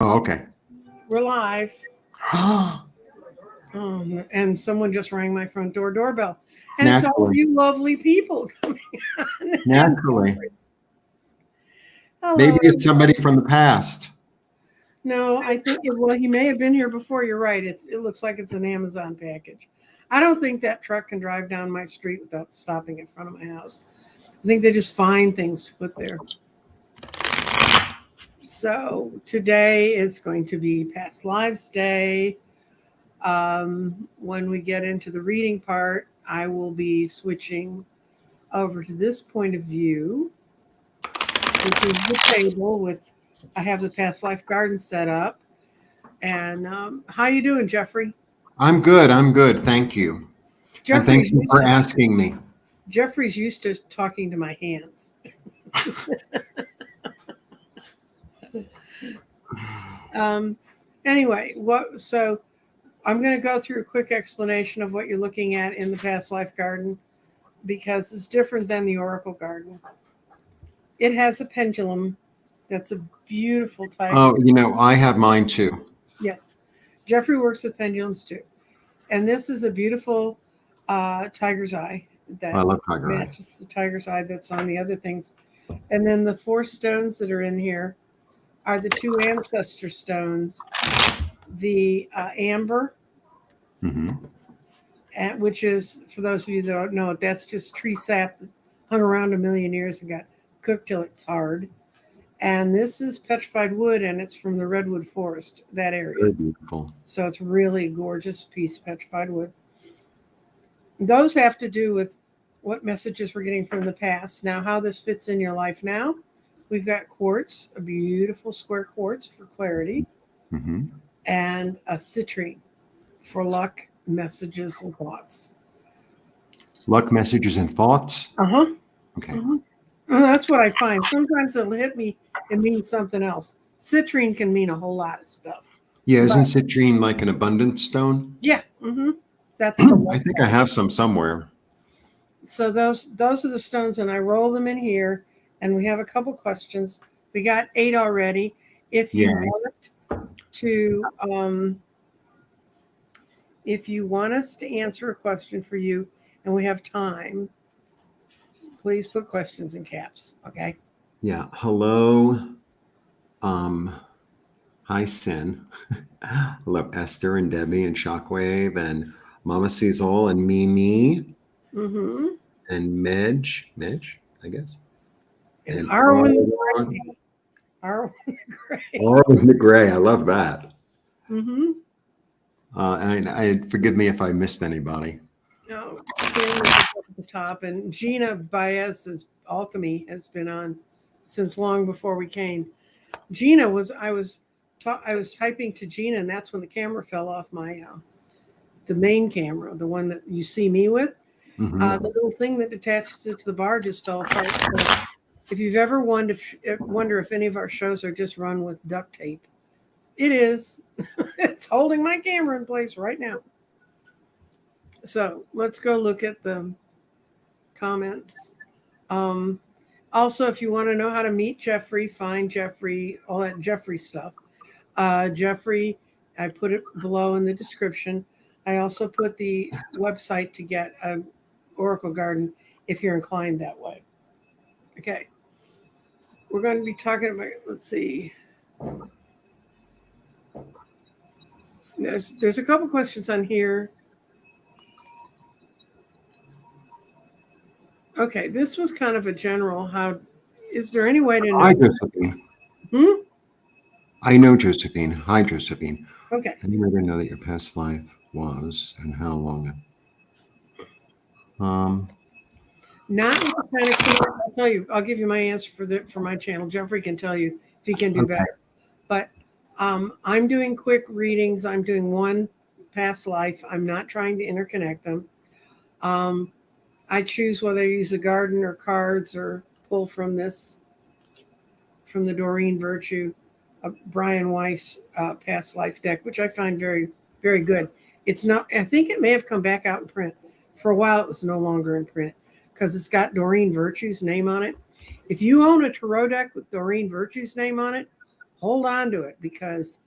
Oh, okay. We're live. And someone just rang my front door doorbell. And it's all of Naturally. you lovely people coming on. And Naturally. hello, Maybe it's somebody everybody. from the past. No, I think, well, he may have been here before. You're right. It looks like it's an Amazon package. I don't think that truck can drive down my street without stopping in front of my house. I think they just find things to put there. So today is going to be Past Lives Day. When we get into the reading part, I will be switching over to this point of view, which is the table with, I have the Past Life Garden set up. And how you doing, Jeffrey? I'm good. I'm good. Thank you. And thank Jeffrey's you used for to asking me. Jeffrey's used to talking to my hands. Um, anyway, so I'm going to go through a quick explanation of what you're looking at in the Past Life Garden because it's different than the Oracle Garden. It has a pendulum. That's a beautiful type. Oh, I have mine too. Yes, Jeffrey works with pendulums too, and this is a beautiful tiger's eye I that love Tiger Eye. matches the tiger's eye that's on the other things. And then the four stones that are in here are the two ancestor stones, the amber, Hmm. which is, for those of you that don't know it, that's just tree sap that hung around a million years and got cooked till it's hard. And this is petrified wood, and it's from the redwood forest, that area. Very beautiful. So it's really a gorgeous piece of petrified wood. Those have to do with what messages we're getting from the past. Now, how this fits in your life now, we've got quartz, a beautiful square quartz for clarity, Hmm. and a citrine for luck, messages, and thoughts. Luck, messages, and thoughts. Uh huh. Okay. That's what I find. Sometimes it'll hit me, it means something else. Citrine can mean a whole lot of stuff. Yeah, But isn't citrine like an abundance stone? yeah, that's the I luck. think I have some somewhere. So those are the stones, and I roll them in here, and we have a couple questions. We got 8 already. If you Yeah. want to, if you want us to answer a question for you, and we have time, please put questions in caps. Okay. Yeah. Hello. Um, Hi, Sin. Hello, Esther and Debbie and Shockwave and Mama Sees All and Mimi Mm-hmm. and Midge, I guess. And And Arwen the Arwen. Gray. Arwen the Gray. Arwen the Gray. I love that. Mm-hmm. And I forgive me if I missed anybody. Oh, Kim is up at the top, and Gina Baez's alchemy has been on since long before we came. Gina was I was typing to Gina, and that's when the camera fell off my the main camera, the one that you see me with. Hmm. The little thing that attaches it to the bar just fell apart. So if you've ever wonder if any of our shows are just run with duct tape, it is. It's holding my camera in place right now. So let's go look at the comments. Um, Also, if you want to know how to meet Jeffrey, find Jeffrey, all that Jeffrey stuff. Jeffrey, I put it below in the description. I also put the website to get an Oracle Garden if you're inclined that way. Okay. We're going to be talking about, let's see. There's a couple questions on here. Okay, this was kind of a general. How is there any way to Hi, know? Josephine. Hmm? I know Josephine. Hi, Josephine. Okay. I never know that your past life was and how long. Um, Not what kind of camera. I'll tell you. I'll give you my answer for my channel. Jeffrey can tell you if he can do okay. better. But I'm doing quick readings. I'm doing one past life. I'm not trying to interconnect them. Um, I choose whether I use a garden or cards or pull from from the Doreen Virtue, Brian Weiss past life deck, which I find very very good. It's not. I think it may have come back out in print. For a while, it was no longer in print because it's got Doreen Virtue's name on it. If you own a tarot deck with Doreen Virtue's name on it, hold on to it because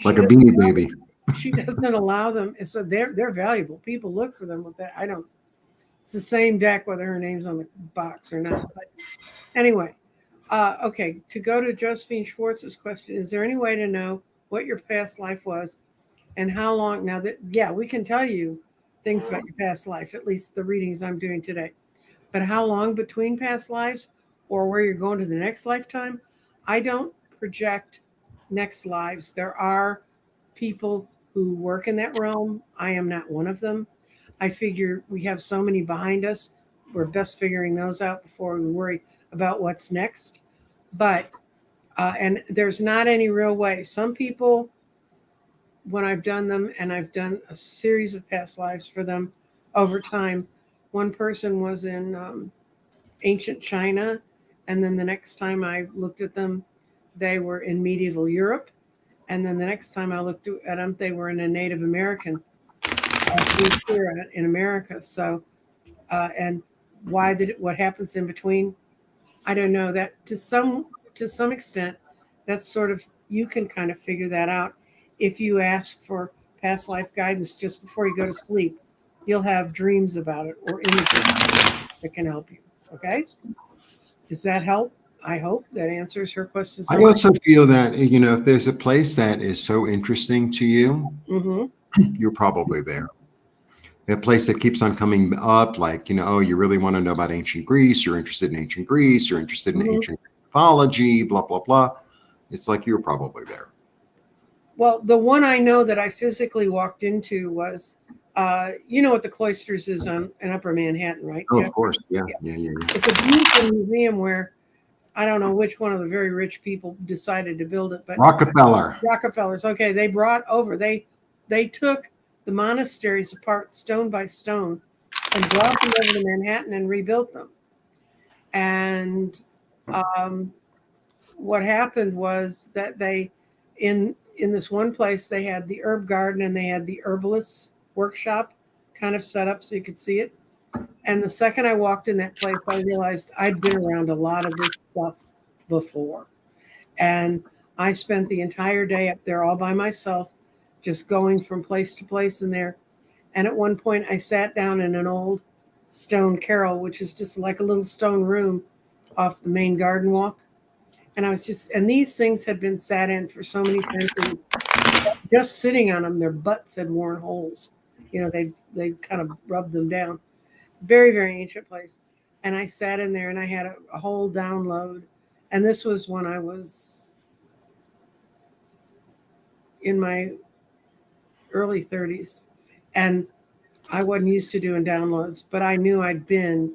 Like a Beanie Baby. she doesn't allow them. And so they're valuable. People look for them with that. I don't. It's the same deck whether her name's on the box or not. But anyway, okay. To go to Josephine Schwartz's question, is there any way to know what your past life was and how long? Now that we can tell you things about your past life. At least the readings I'm doing today. But how long between past lives or where you're going to the next lifetime? I don't project next lives. There are people who work in that realm. I am not one of them. I figure we have so many behind us. We're best figuring those out before we worry about what's next. But, and there's not any real way. Some people, when I've done them and I've done a series of past lives for them over time, one person was in ancient China. And then the next time I looked at them, they were in medieval Europe. And then the next time I looked at them, they were in a Native American here in America. So, and what happens in between, I don't know. That to some extent, that's sort of, you can kind of figure that out if you ask for past life guidance just before you go to sleep. You'll have dreams about it or images that can help you. Okay, does that help? I hope that answers her question. I also feel that, if there's a place that is so interesting to you, you're probably there. A place that keeps on coming up, like, oh, you really want to know about ancient Greece, you're interested in ancient Greece, you're interested in ancient mythology, blah, blah, blah. It's like you're probably there. Well, the one I know that I physically walked into was, you know what the Cloisters is in Upper Manhattan, right? Oh, of course. Yeah. It's a beautiful museum where I don't know which one of the very rich people decided to build it, but Rockefellers. Okay, they brought over, they took the monasteries apart stone by stone and brought them over to Manhattan and rebuilt them. And what happened was that they, in this one place, they had the herb garden and they had the herbalist workshop kind of set up so you could see it. And the second I walked in that place, I realized I'd been around a lot of this stuff before. And I spent the entire day up there all by myself, just going from place to place in there. And at one point, I sat down in an old stone carrel, which is just like a little stone room off the main garden walk. And I was and these things had been sat in for so many centuries. Just sitting on them, their butts had worn holes. They kind of rubbed them down. Very, very ancient place. And I sat in there and I had a whole download. And this was when I was in my early 30s. And I wasn't used to doing downloads, but I knew I'd been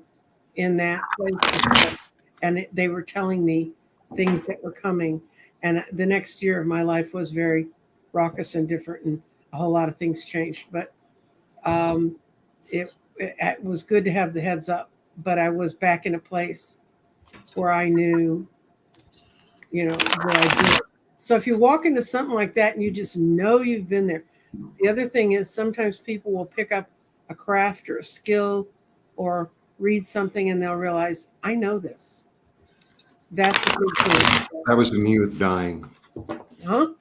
in that place before. And they were telling me things that were coming. And the next year of my life was very raucous and different, and a whole lot of things changed. But it was good to have the heads up. But I was back in a place where I knew, where I did. So if you walk into something like that and you just know you've been there. The other thing is sometimes people will pick up a craft or a skill or read something and they'll realize, I know this. That's a big thing. That was me with dyeing. Huh?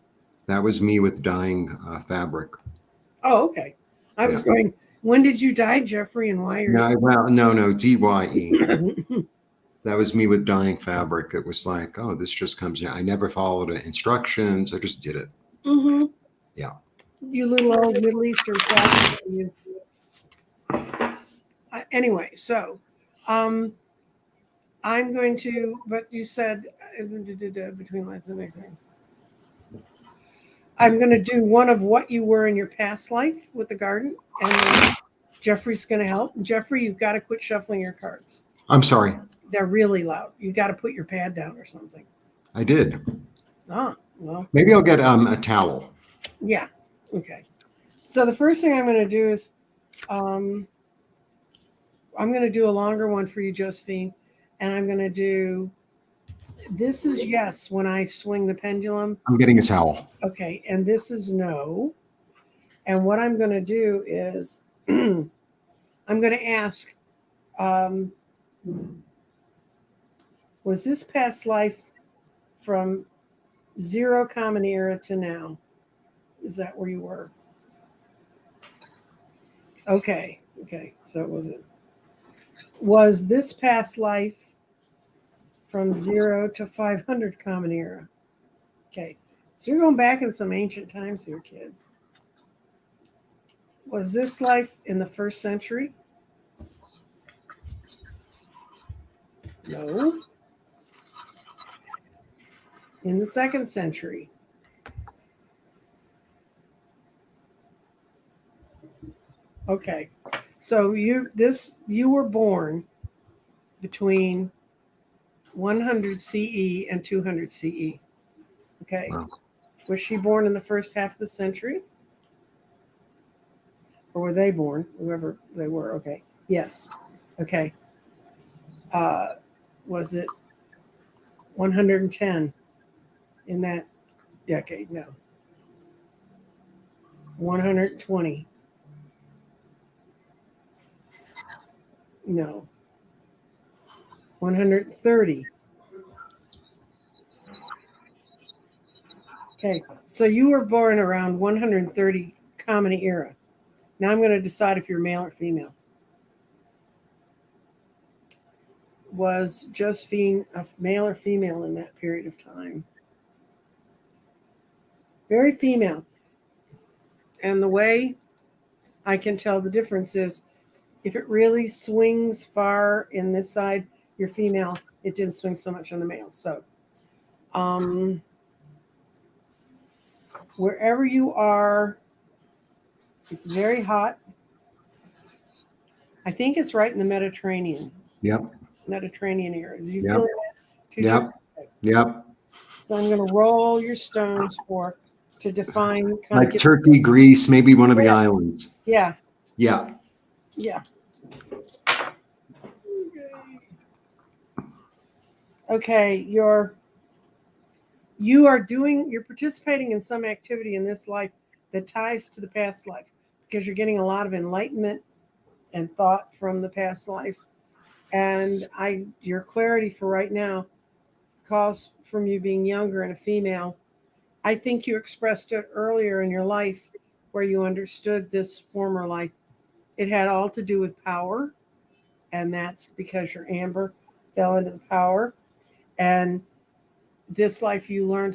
That was me with dyeing fabric. Oh, okay. I was going, when did you dye, Jeffrey, and why? No, DYE. That was me with dyeing fabric. It was like, oh, this just comes in. I never followed the instructions. I just did it. Yeah. You little old Middle Eastern class. Anyway, so I'm going to, but you said between lines and everything. I'm going to do one of what you were in your past life with the garden, and then Jeffrey's going to help. Jeffrey, you've got to quit shuffling your cards. I'm sorry. They're really loud. You got to put your pad down or something. I did. Ah, well. Maybe I'll get a towel. Yeah. Okay. So the first thing I'm going to do is I'm going to do a longer one for you, Josephine, and I'm going to do, this is yes when I swing the pendulum. I'm getting a towel. Okay, and this is no. And what I'm going to do is I'm going to ask, was this past life from 0 Common Era to now. Is that where you were? Okay. Okay. So was this past life from 0 to 500 Common Era? Okay. So you're going back in some ancient times here, kids. Was this life in the 1st century? No. In the 2nd century? Okay. So you were born between 100 CE and 200 CE. Okay. Wow. Was she born in the first half of the century? Or were they born? Whoever they were. Okay. Yes. Okay. Was it 110 in that decade? No. 120? No. 130? Okay. So you were born around 130 Common Era. Now I'm going to decide if you're male or female. Was Josephine a male or female in that period of time? Very female. And the way I can tell the difference is if it really swings far in this side, you're female. It didn't swing so much on the male. So wherever you are, it's very hot. I think it's right in the Mediterranean. Yep. Mediterranean areas. You Yep. feel it? Yep. Yep. So I'm going to roll your stones to define Like Turkey, Greece, maybe one of the islands. Yeah. Yeah. Yeah. Okay. You're participating in some activity in this life that ties to the past life because you're getting a lot of enlightenment and thought from the past life. And your clarity for right now calls from you being younger and a female. I think you expressed it earlier in your life where you understood this former life. It had all to do with power, and that's because your amber fell into the power. And this life you learned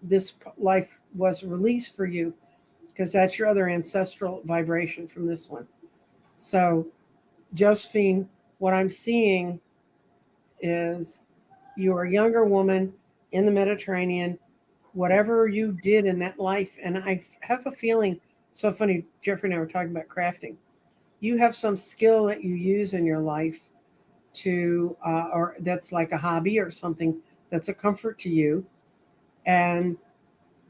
this life was released for you because that's your other ancestral vibration from this one. So, Josephine, what I'm seeing is you're a younger woman in the Mediterranean, whatever you did in that life. And I have a feeling, so funny, Jeffrey and I were talking about crafting. You have some skill that you use in your life or that's like a hobby or something that's a comfort to you. And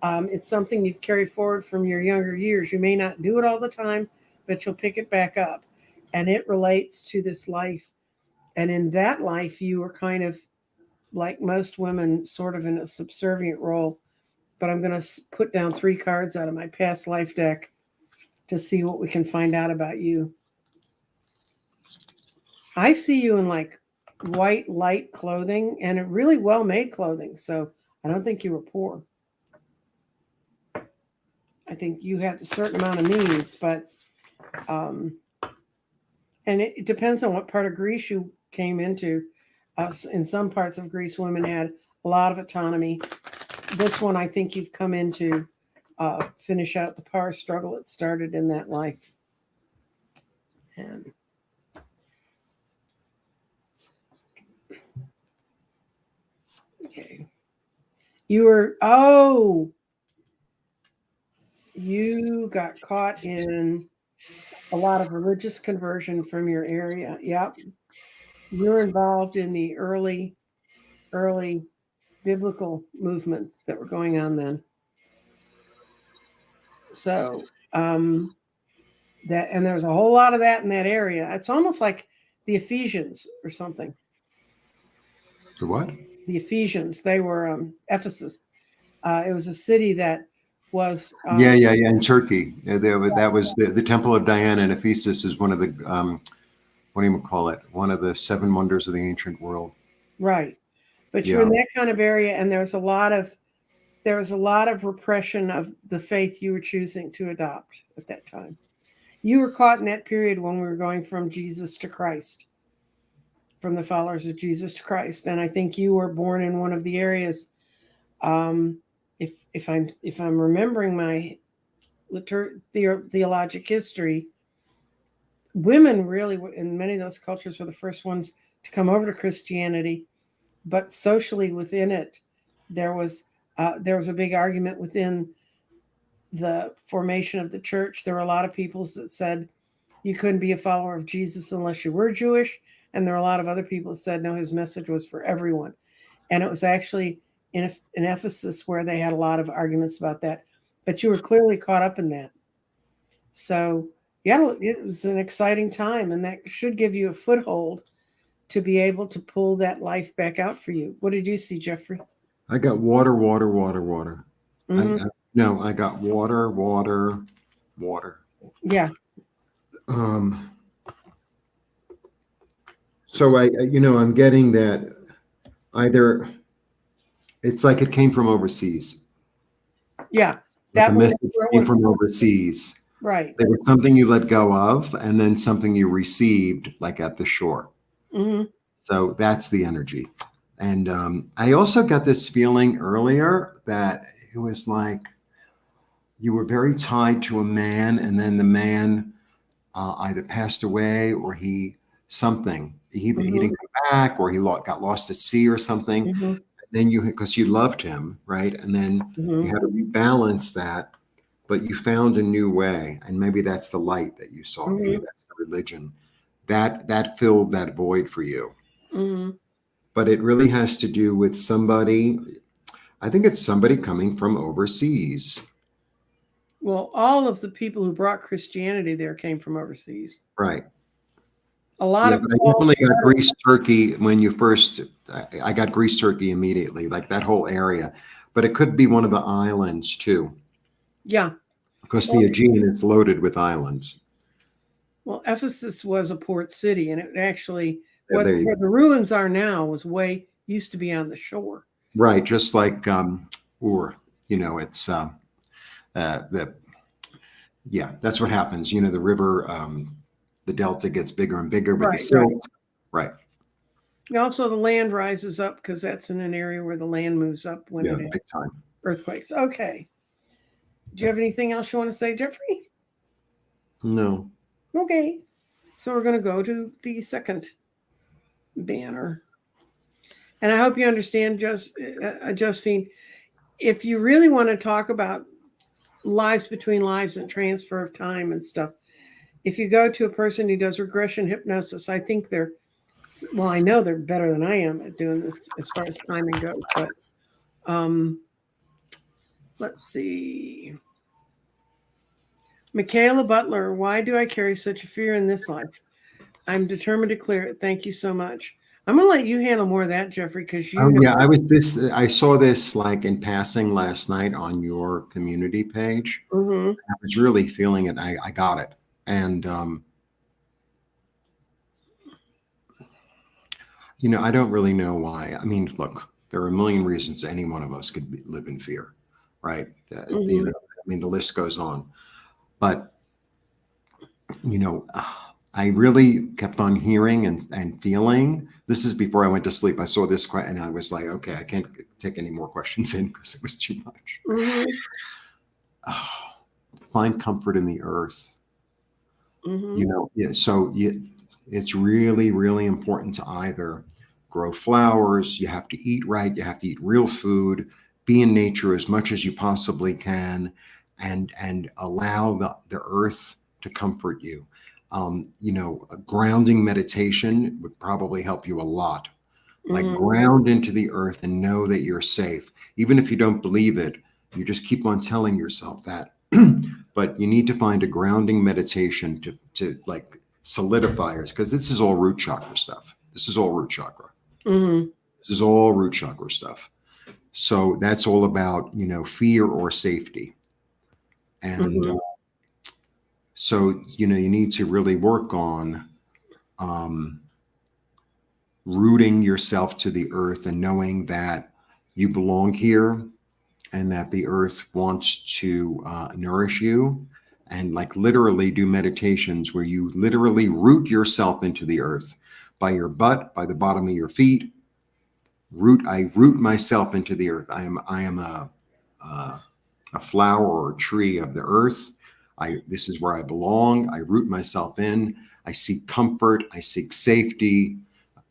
it's something you've carried forward from your younger years. You may not do it all the time, but you'll pick it back up. And it relates to this life. And in that life, you were kind of like most women, sort of in a subservient role. But I'm going to put down 3 cards out of my past life deck to see what we can find out about you. I see you in like white, light clothing and really well-made clothing. So I don't think you were poor. I think you had a certain amount of means, but and it depends on what part of Greece you came into. In some parts of Greece, women had a lot of autonomy. This one, I think you've come in to finish out the power struggle that started in that life. And okay, you got caught in a lot of religious conversion from your area. Yep. You're involved in the early biblical movements that were going on then. So and there's a whole lot of that in that area. It's almost like the Ephesians or something. The what? The Ephesians. They were Ephesus. It was a city that was yeah, in Turkey. That was the Temple of Diana in Ephesus is one of the what do you call it? One of the 7 wonders of the ancient world. Right. But you're in that kind of area, and there's a lot of there was a lot of repression of the faith you were choosing to adopt at that time. You were caught in that period when we were going from Jesus to Christ, from the followers of Jesus to Christ, and I think you were born in one of the areas. Um, if I'm remembering my theologic history, women really in many of those cultures were the first ones to come over to Christianity, but socially within it, there was a big argument within the formation of the church. There were a lot of people that said you couldn't be a follower of Jesus unless you were Jewish, and there were a lot of other people that said no, his message was for everyone. And it was actually in Ephesus where they had a lot of arguments about that. But you were clearly caught up in that. So yeah, it was an exciting time, and that should give you a foothold to be able to pull that life back out for you. What did you see, Jeffrey? I got water, water, water, water. Mm-hmm. No, I got water, water, water. Yeah. So I'm getting that either it's like it came from overseas. Yeah. That the message came from overseas. Right. There was something you let go of, and then something you received, like at the shore. Mm-hmm. So that's the energy. And I also got this feeling earlier that it was like you were very tied to a man, and then the man either passed away or he didn't come back, or he got lost at sea or something. Mm-hmm. Then because you loved him, right? And then you had to rebalance that, but you found a new way, and maybe that's the light that you saw. Maybe that's the religion that filled that void for you. But it really has to do with somebody. I think it's somebody coming from overseas. Well, all of the people who brought Christianity there came from overseas. Right. A lot of I definitely got Greece, Turkey when you first. I got Greece, Turkey immediately, like that whole area. But it could be one of the islands too. Yeah. Because the Aegean is loaded with islands. Well, Ephesus was a port city, and it actually where the ruins are now used to be on the shore. Right, just like Ur. It's that's what happens. The river, the delta gets bigger and bigger, but the silt, right. Also, the land rises up because that's in an area where the land moves up when it big time earthquakes. Okay. Do you have anything else you want to say, Jeffrey? No. Okay. So we're going to go to the second banner. And I hope you understand, Josephine, if you really want to talk about lives between lives and transfer of time and stuff, if you go to a person who does regression hypnosis, I think I know they're better than I am at doing this as far as timing goes. But let's see. Michaela Butler, why do I carry such a fear in this life? I'm determined to clear it. Thank you so much. I'm going to let you handle more of that, Jeffrey, because I saw this like in passing last night on your community page. Mm-hmm. I was really feeling it. I got it. And, I don't really know why. I mean, look, there are a million reasons any one of us could live in fear, right? The list goes on. But, I really kept on hearing and feeling. This is before I went to sleep. I saw this and I was like, okay, I can't take any more questions in because it was too much. Mm-hmm. Find comfort in the earth. Mm-hmm. It's really, really important to either grow flowers. You have to eat right. You have to eat real food. Be in nature as much as you possibly can, and allow the earth to comfort you. A grounding meditation would probably help you a lot. Like ground into the earth and know that you're safe. Even if you don't believe it, you just keep on telling yourself that. But you need to find a grounding meditation to like solidifiers, because this is all root chakra stuff. This is all root chakra. Mm-hmm. This is all root chakra stuff. So that's all about, fear or safety. And so, you need to really work on rooting yourself to the earth and knowing that you belong here and that the earth wants to nourish you, and like literally do meditations where you literally root yourself into the earth by your butt, by the bottom of your feet. I root myself into the earth. I am a flower or a tree of the earth. This is where I belong. I root myself in. I seek comfort. I seek safety.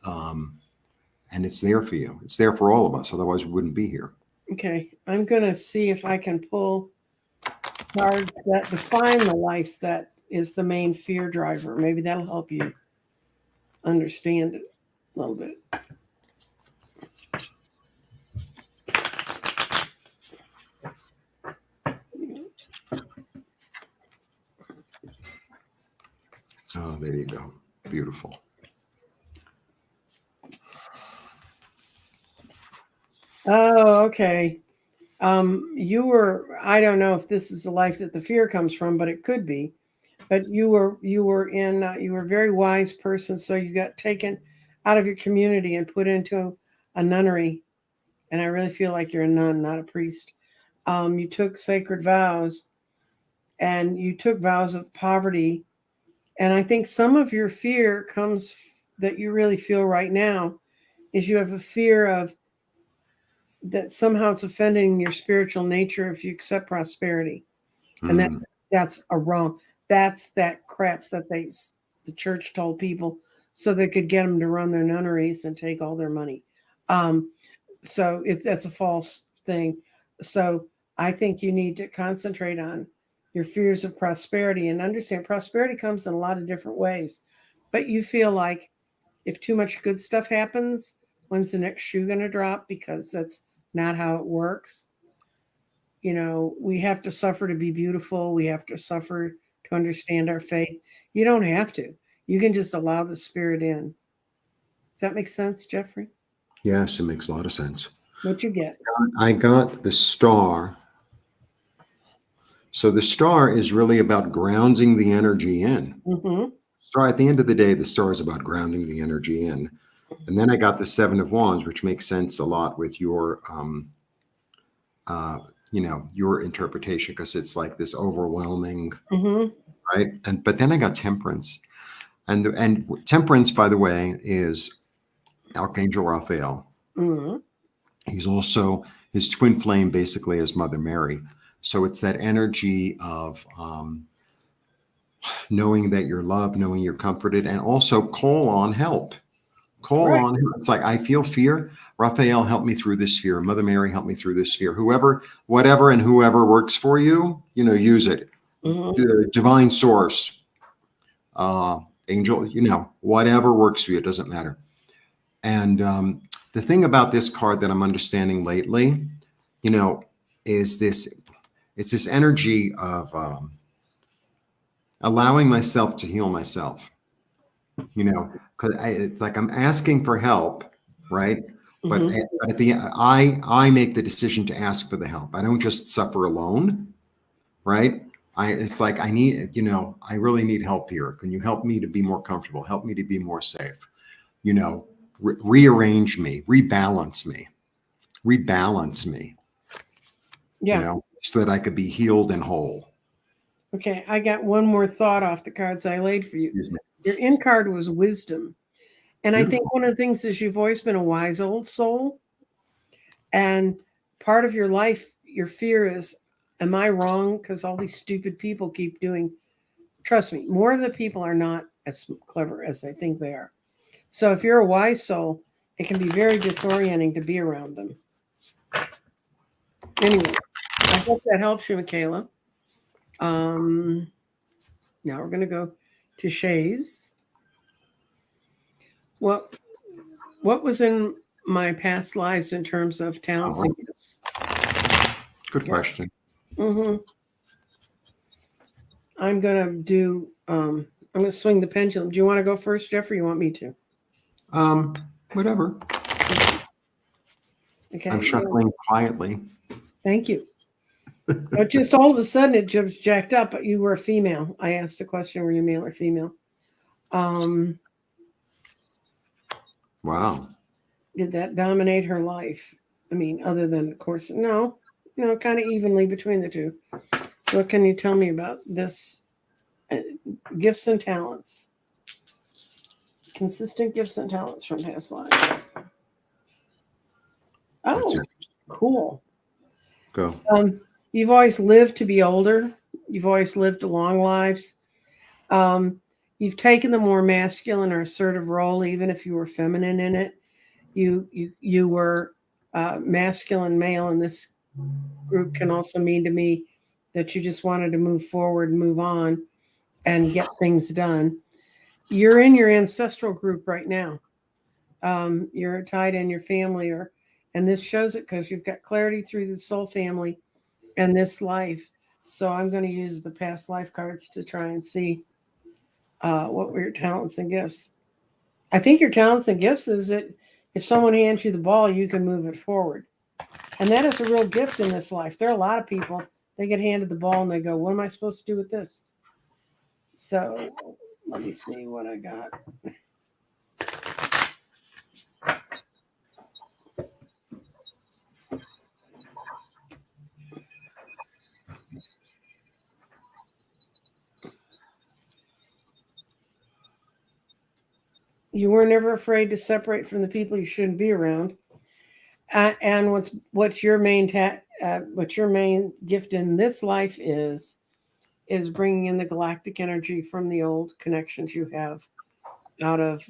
And it's there for you. It's there for all of us. Otherwise, we wouldn't be here. Okay, I'm going to see if I can pull cards that define the life that is the main fear driver. Maybe that'll help you understand it a little bit. Oh, there you go. Beautiful. Oh, okay. I don't know if this is the life that the fear comes from, but it could be. But you were a very wise person, so you got taken out of your community and put into a nunnery. And I really feel like you're a nun, not a priest. You took sacred vows, and you took vows of poverty. And I think some of your fear comes that you really feel right now is you have a fear of that somehow it's offending your spiritual nature if you accept prosperity, and that's a wrong. That's that crap that the church told people so they could get them to run their nunneries and take all their money. So that's a false thing. So I think you need to concentrate on your fears of prosperity and understand prosperity comes in a lot of different ways. But you feel like if too much good stuff happens, when's the next shoe going to drop? Because that's not how it works. We have to suffer to be beautiful. We have to suffer to understand our faith. You don't have to. You can just allow the spirit in. Does that make sense, Jeffrey? Yes, it makes a lot of sense. What you get? I got the star. So the star is really about grounding the energy in. Mm-hmm. So at the end of the day, the star is about grounding the energy in. And then I got the Seven of Wands, which makes sense a lot with your your interpretation, because it's like this overwhelming, right? But then I got Temperance, and Temperance, by the way, is Archangel Raphael. Mm-hmm. He's also his twin flame, basically, is Mother Mary. So it's that energy of knowing that you're loved, knowing you're comforted, and also call on help. Call on him. It's like, I feel fear. Raphael, help me through this fear. Mother Mary, help me through this fear. Whoever, whatever, and whoever works for you, use it. Divine source, angel, whatever works for you. It doesn't matter. And the thing about this card that I'm understanding lately, is it's this energy of allowing myself to heal myself. Because it's like I'm asking for help, right? But at the end, I make the decision to ask for the help. I don't just suffer alone, right? It's like I need, I really need help here. Can you help me to be more comfortable? Help me to be more safe. Rearrange me, rebalance me. Yeah. So that I could be healed and whole. Okay, I got one more thought off the cards I laid for you. Your in card was wisdom. And I think one of the things is you've always been a wise old soul. And part of your life, your fear is, am I wrong? Because all these stupid people keep doing. Trust me, more of the people are not as clever as they think they are. So if you're a wise soul, it can be very disorienting to be around them. Anyway, I hope that helps you, Michaela. Now we're going to go to Shays. What was in my past lives in terms of talents and gifts? Good question. I'm going to do. I'm going to swing the pendulum. Do you want to go first, Jeffrey? You want me to? Whatever. Okay. I'm shuffling quietly. Thank you. But just all of a sudden it just jacked up. But you were a female. I asked the question: were you male or female? Wow. Did that dominate her life? I mean, other than, of course, no. kind of evenly between the two. So what can you tell me about this gifts and talents? Consistent gifts and talents from past lives. Oh, cool. Go. You've always lived to be older. You've always lived long lives. Um, you've taken the more masculine or assertive role, even if you were feminine in it. You were masculine male, and this group can also mean to me that you just wanted to move forward and move on and get things done. You're in your ancestral group right now. You're tied in your family, and this shows it because you've got clarity through the soul family and this life. So I'm going to use the past life cards to try and see what were your talents and gifts. I think your talents and gifts is that if someone hands you the ball, you can move it forward. And that is a real gift in this life. There are a lot of people, they get handed the ball and they go, what am I supposed to do with this? So let me see what I got. You were never afraid to separate from the people you shouldn't be around. And what's your main what's your main gift in this life is bringing in the galactic energy from the old connections you have out of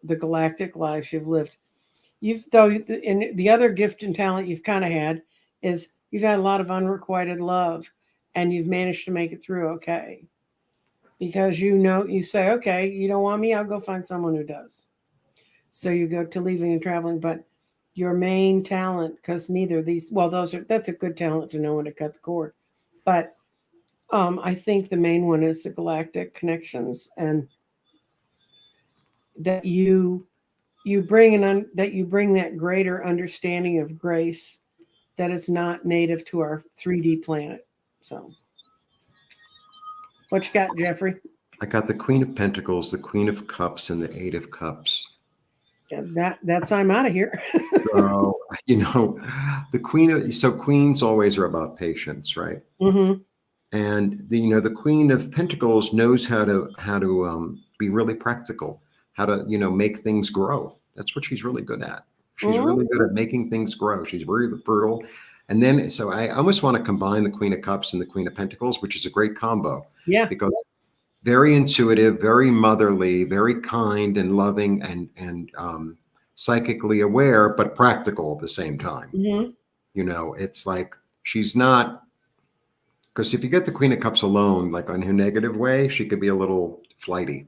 the galactic lives you've lived. And the other gift and talent you've kind of had is you've had a lot of unrequited love, and you've managed to make it through okay. Because you say, okay, you don't want me, I'll go find someone who does. So you go to leaving and traveling, but your main talent, because neither of these, well, that's a good talent to know when to cut the cord. But I think the main one is the galactic connections, and that you bring that greater understanding of grace that is not native to our 3D planet. So, what you got, Jeffrey? I got the Queen of Pentacles, the Queen of Cups, and the Eight of Cups. Yeah, that's I'm out of here. So, the queens always are about patience, right? Mm-hmm. And the Queen of Pentacles knows how to be really practical, how to make things grow. That's what she's really good at. She's really good at making things grow. She's very fertile. And then, so I almost want to combine the Queen of Cups and the Queen of Pentacles, which is a great combo. Yeah. Because very intuitive, very motherly, very kind and loving, and psychically aware, but practical at the same time. Mm-hmm. It's like she's not. Because if you get the Queen of Cups alone, like on her negative way, she could be a little flighty.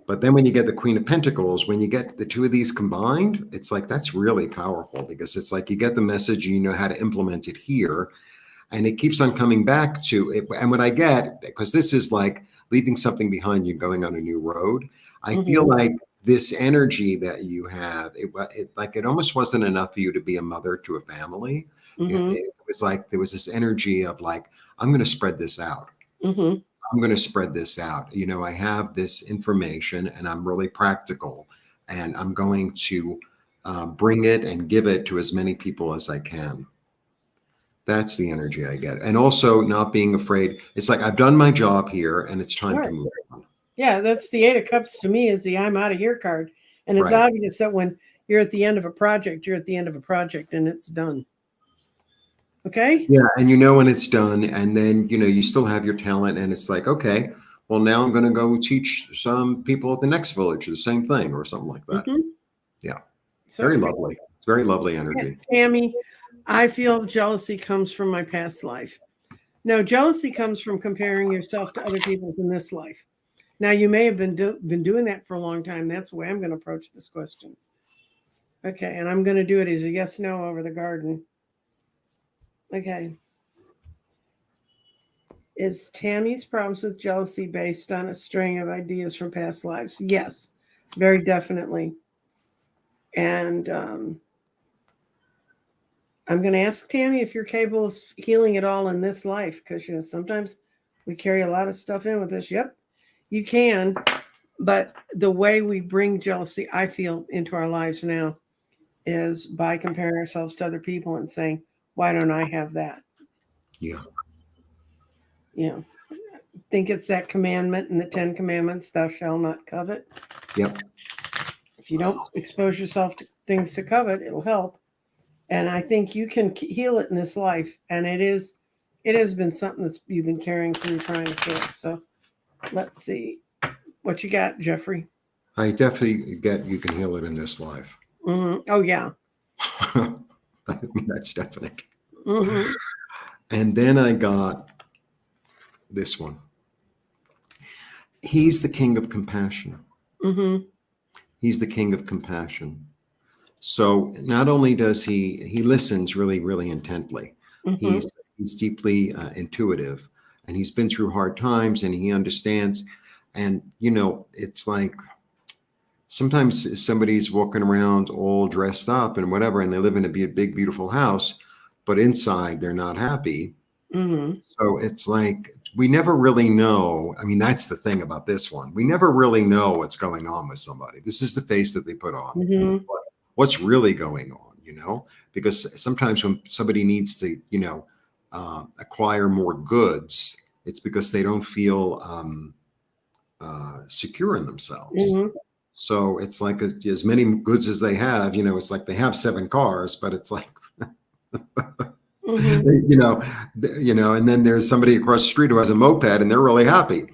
But then when you get the Queen of Pentacles, when you get the two of these combined, it's like that's really powerful, because it's like you get the message and you know how to implement it here. And it keeps on coming back to it. And what I get, because this is like leaving something behind you, going on a new road, I feel like this energy that you have, it almost wasn't enough for you to be a mother to a family. It was like there was this energy of like, I'm going to spread this out. I'm going to spread this out. I have this information and I'm really practical, and I'm going to bring it and give it to as many people as I can. That's the energy I get. And also not being afraid. It's like, I've done my job here and it's time to move on. Yeah, that's the Eight of Cups to me, is the I'm out of here card. And it's obvious that when you're at the end of a project, you're at the end of a project and it's done. Okay. Yeah. And when it's done, and then, you still have your talent, and it's like, okay, well, now I'm going to go teach some people at the next village the same thing or something like that. Yeah. Very lovely. It's very lovely energy. Tammy, I feel jealousy comes from my past life. No, jealousy comes from comparing yourself to other people in this life. Now, you may have been doing that for a long time. That's the way I'm going to approach this question. Okay, and I'm going to do it as a yes, no over the garden. Okay. Is Tammy's problems with jealousy based on a string of ideas from past lives? Yes, very definitely. And I'm going to ask Tammy if you're capable of healing it all in this life, because sometimes we carry a lot of stuff in with us. Yep, you can. But the way we bring jealousy, I feel, into our lives now is by comparing ourselves to other people and saying, Why don't I have that? Yeah. You know, think it's that commandment in the 10 Commandments, thou shalt not covet. Yep. If you don't expose yourself to things to covet, it'll help. And I think you can heal it in this life. And it has been something that you've been carrying through trying to fix. So let's see what you got, Jeffrey. I definitely get you can heal it in this life. Mm-hmm. Oh, yeah. I mean, that's definite. Mm-hmm. And then I got this one. He's the king of compassion. Mm-hmm. He's the king of compassion. So not only does he listens really, really intently, Mm-hmm. he's deeply intuitive, and he's been through hard times, and he understands. And it's like sometimes somebody's walking around all dressed up and whatever, and they live in a big, beautiful house, but inside they're not happy. Mm-hmm. So it's like we never really know. I mean, that's the thing about this one. We never really know what's going on with somebody. This is the face that they put on. Mm-hmm. What's really going on, because sometimes when somebody needs to, acquire more goods, it's because they don't feel secure in themselves. Mm-hmm. So it's like as many goods as they have, it's like they have 7 cars, but it's like, Mm-hmm. and then there's somebody across the street who has a moped and they're really happy.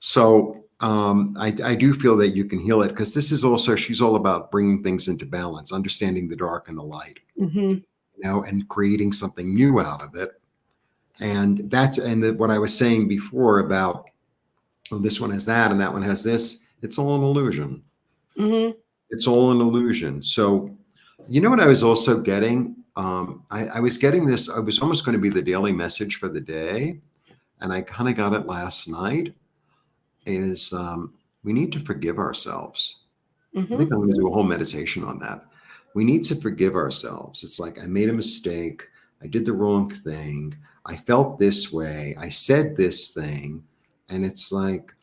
So I do feel that you can heal it, because she's all about bringing things into balance, understanding the dark and the light, Mm-hmm. and creating something new out of it. And what I was saying before about, this one has that and that one has this. It's all an illusion. Mm-hmm. It's all an illusion. So, what I was also getting? I was getting this. I was almost going to be the daily message for the day, and I kind of got it last night. Is we need to forgive ourselves. I Mm-hmm. think I'm going to do a whole meditation on that. We need to forgive ourselves. It's like I made a mistake. I did the wrong thing. I felt this way. I said this thing, and it's like,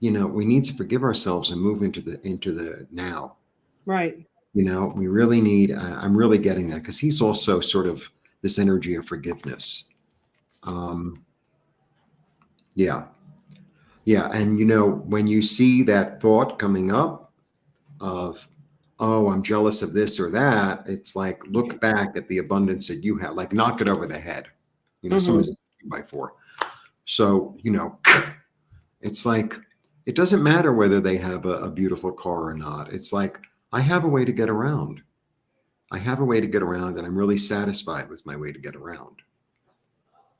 we need to forgive ourselves and move into the now. Right. We really need. I'm really getting that, because he's also sort of this energy of forgiveness. Yeah, yeah, and when you see that thought coming up of, oh, I'm jealous of this or that, it's like, look back at the abundance that you have, like knock it over the head. Mm-hmm. Someone's 2x4. So, it's like, it doesn't matter whether they have a beautiful car or not. It's like, I have a way to get around. I have a way to get around, and I'm really satisfied with my way to get around.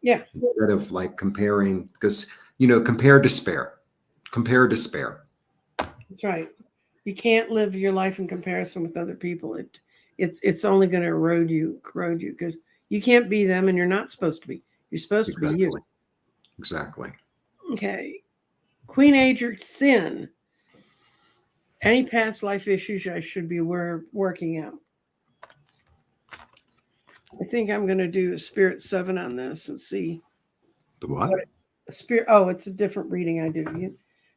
Yeah. Instead of like comparing, because, compare despair. Compare despair. That's right. You can't live your life in comparison with other people. It's only going to erode you, because you can't be them, and you're not supposed to be. You're supposed to be you. Exactly. Okay. Queen Age sin. Any past life issues I should be aware of working out? I think I'm going to do a Spirit 7 on this and see. The what? A spirit. Oh, it's a different reading I do.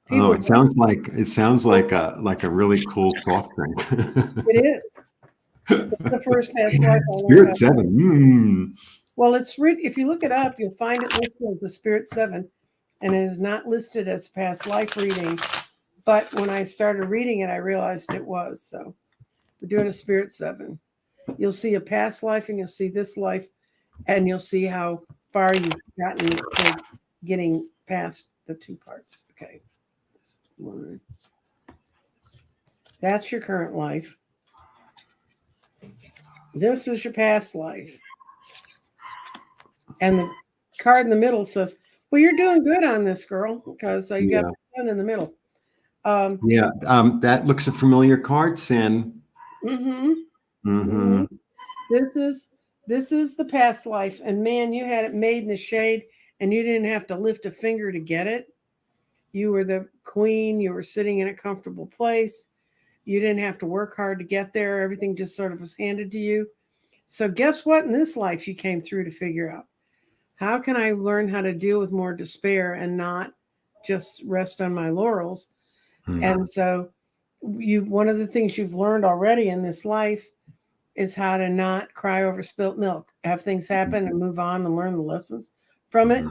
Oh, it sounds like a really cool soft drink. It is. It's the first past life I learned. Spirit 7. Well, if you look it up, you'll find it listed as a Spirit 7, and it is not listed as past life reading. But when I started reading it, I realized it was. So we're doing a Spirit 7. You'll see a past life, and you'll see this life, and you'll see how far you've gotten toward getting past the 2 parts. Okay. This one. That's your current life. This is your past life. And the card in the middle says, well, you're doing good on this, girl, because you got the sun in the middle. That looks a familiar card, Sin. Mm-hmm. Mm-hmm. This is the past life. And man, you had it made in the shade, and you didn't have to lift a finger to get it. You were the queen. You were sitting in a comfortable place. You didn't have to work hard to get there. Everything just sort of was handed to you. So guess what? In this life, you came through to figure out, how can I learn how to deal with more despair and not just rest on my laurels? Mm-hmm. And so one of the things you've learned already in this life is how to not cry over spilt milk, have things happen and move on and learn the lessons from it.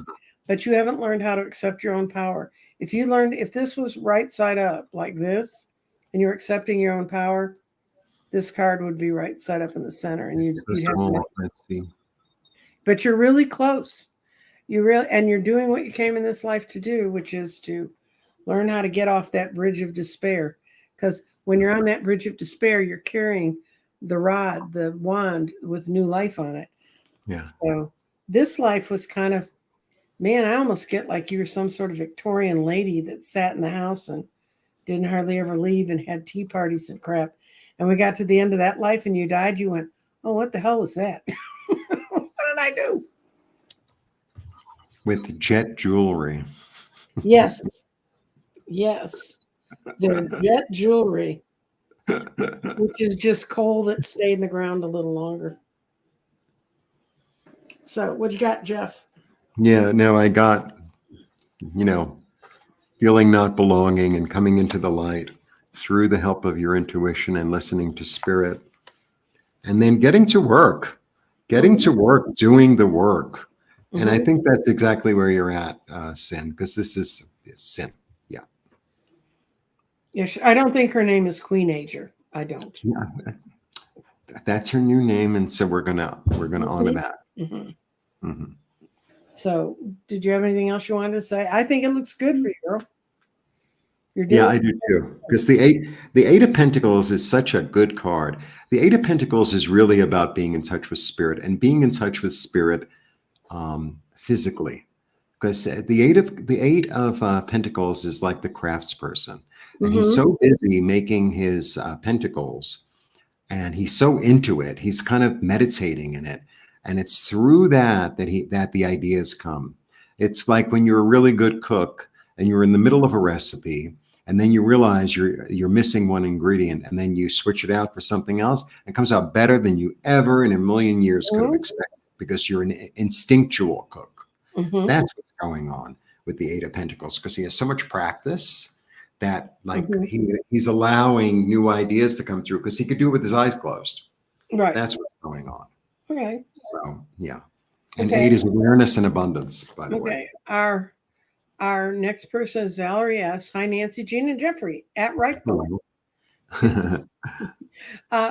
But you haven't learned how to accept your own power. If this was right side up like this, and you're accepting your own power, this card would be right side up in the center, and you'd have to. Let's see. But you're really close. You're doing what you came in this life to do, which is to learn how to get off that bridge of despair. Because when you're on that bridge of despair, you're carrying the rod, the wand with new life on it. Yeah. So this life was kind of, man, I almost get like you were some sort of Victorian lady that sat in the house and didn't hardly ever leave and had tea parties and crap. And we got to the end of that life and you died. You went, oh, what the hell was that? What did I do? With jet jewelry. Yes. Yes. They're jet jewelry, which is just coal that stayed in the ground a little longer. So what you got, Jeff? Yeah, no, I got, feeling not belonging and coming into the light through the help of your intuition and listening to spirit. And then getting to work, doing the work. And I think that's exactly where you're at, Sin, because this is Sin. Yeah. Yeah, I don't think her name is Queen Ager. I don't. Yeah, that's her new name, and so we're gonna honor that. So, did you have anything else you wanted to say? I think it looks good for you, girl. Yeah, I do too. Because the Eight of Pentacles is such a good card. The Eight of Pentacles is really about being in touch with spirit and being in touch with spirit physically. Because the Eight of Pentacles is like the craftsperson, and he's so busy making his pentacles, and he's so into it. He's kind of meditating in it, and it's through that the ideas come. It's like when you're a really good cook and you're in the middle of a recipe, and then you realize you're missing one ingredient, and then you switch it out for something else, and it comes out better than you ever in a million years could have expected, because you're an instinctual cook. That's what's going on with the Eight of Pentacles, because he has so much practice that he's allowing new ideas to come through, because he could do it with his eyes closed. Right. That's what's going on. Okay. So yeah. And eight is awareness and abundance, by the way. Our next person is Valerie S. Hi, Nancy, Jean, and Jeffrey at Right.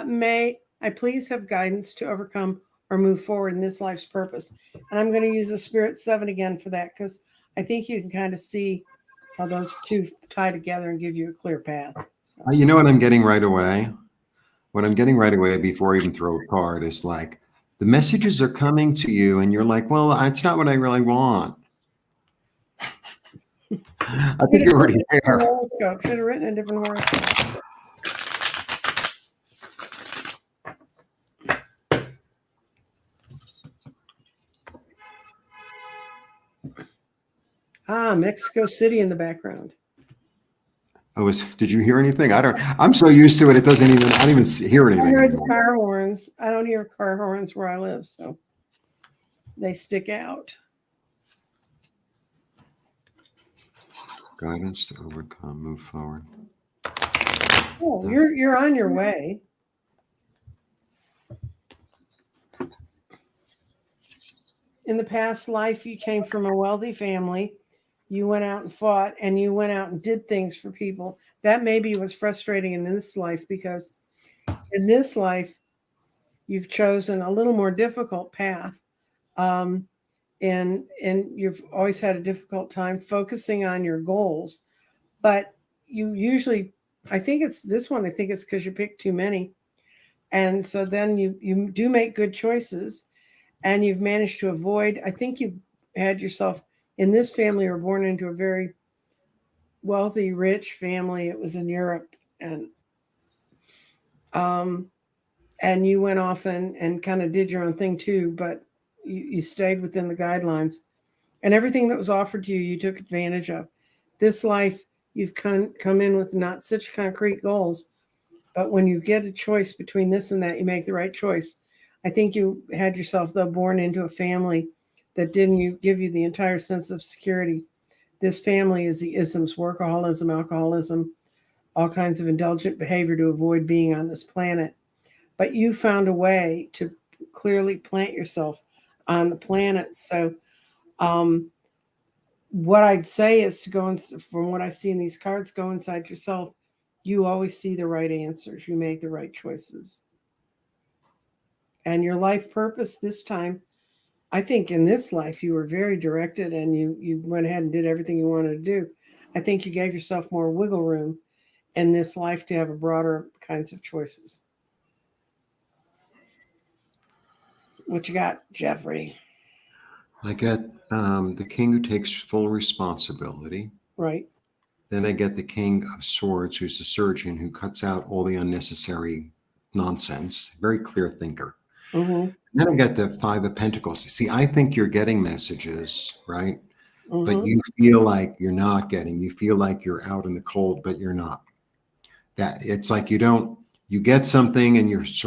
May I please have guidance to overcome or move forward in this life's purpose? And I'm going to use the Spirit 7 again for that, because I think you can kind of see how those two tie together and give you a clear path. So. You know what I'm getting right away? What I'm getting right away before I even throw a card is like, the messages are coming to you and you're like, well, it's not what I really want. I think you're already there. Should have written a different horoscope. Mexico City in the background. Did you hear anything? I'm so used to it. I don't even hear anything. I heard the car horns. I don't hear car horns where I live, so they stick out. Guidance to overcome, move forward. Oh, you're on your way. In the past life, you came from a wealthy family. You went out and fought, and you went out and did things for people. That maybe was frustrating in this life, because in this life, you've chosen a little more difficult path. And you've always had a difficult time focusing on your goals. But you usually, I think it's because you picked too many. And so then you do make good choices, and you've managed to avoid, I think you had yourself, in this family, you were born into a very wealthy, rich family. It was in Europe, and you went off and kind of did your own thing too, but you stayed within the guidelines, and everything that was offered to you, you took advantage of. This life, you've come in with not such concrete goals, but when you get a choice between this and that, you make the right choice. I think you had yourself, though, born into a family that didn't give you the entire sense of security. This family is the isms: workaholism, alcoholism, all kinds of indulgent behavior to avoid being on this planet. but you found a way to clearly plant yourself on the planet. So, um, what I'd say is to go from what I see in these cards, go inside yourself. You always see the right answers. You make the right choices. And your life purpose this time, I think in this life you were very directed and you went ahead and did everything you wanted to do. I think you gave yourself more wiggle room in this life to have a broader kinds of choices. What you got, Jeffrey? I get the king who takes full responsibility. Right. Then I get the king of swords, who's the surgeon who cuts out all the unnecessary nonsense. Very clear thinker. Mm-hmm. Then I get the five of pentacles. See, I think you're getting messages, right? But Mm-hmm. you feel like you're not getting. You feel like you're out in the cold, but you're not. That it's like you get something and it's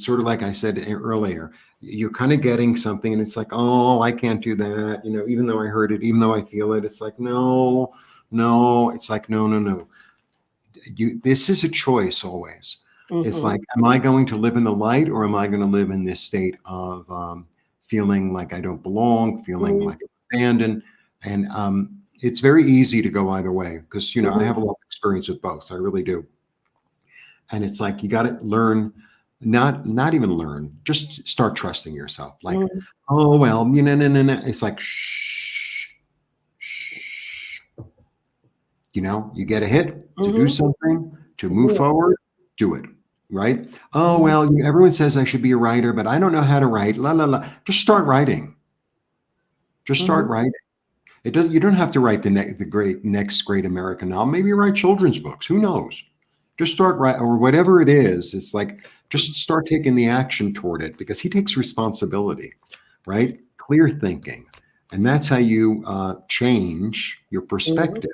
sort of like I said earlier, you're kind of getting something and it's like, oh, I can't do that, even though I heard it, even though I feel it, it's like, no, no, it's like, no, no, no. This is a choice always. It's Mm-hmm. like, am I going to live in the light, or am I going to live in this state of feeling like I don't belong, feeling Mm-hmm. like I'm abandoned? And it's very easy to go either way because, I Mm-hmm. have a lot of experience with both. I really do. And it's like you got to learn, not even learn, just start trusting yourself. Like, Mm-hmm. oh well, no, no, no. It's like shh, shh. You get a hit to do Mm-hmm. something, to move Do it. forward, do it. Right? Oh Mm-hmm. well, everyone says I should be a writer, but I don't know how to write. La la la. Just start writing. Just Mm-hmm. start writing. It doesn't. You don't have to write the next great American novel. Maybe write children's books. Who knows? Just start right, or whatever it is. It's like just start taking the action toward it because he takes responsibility, right? Clear thinking, and that's how you change your Mm-hmm. perspective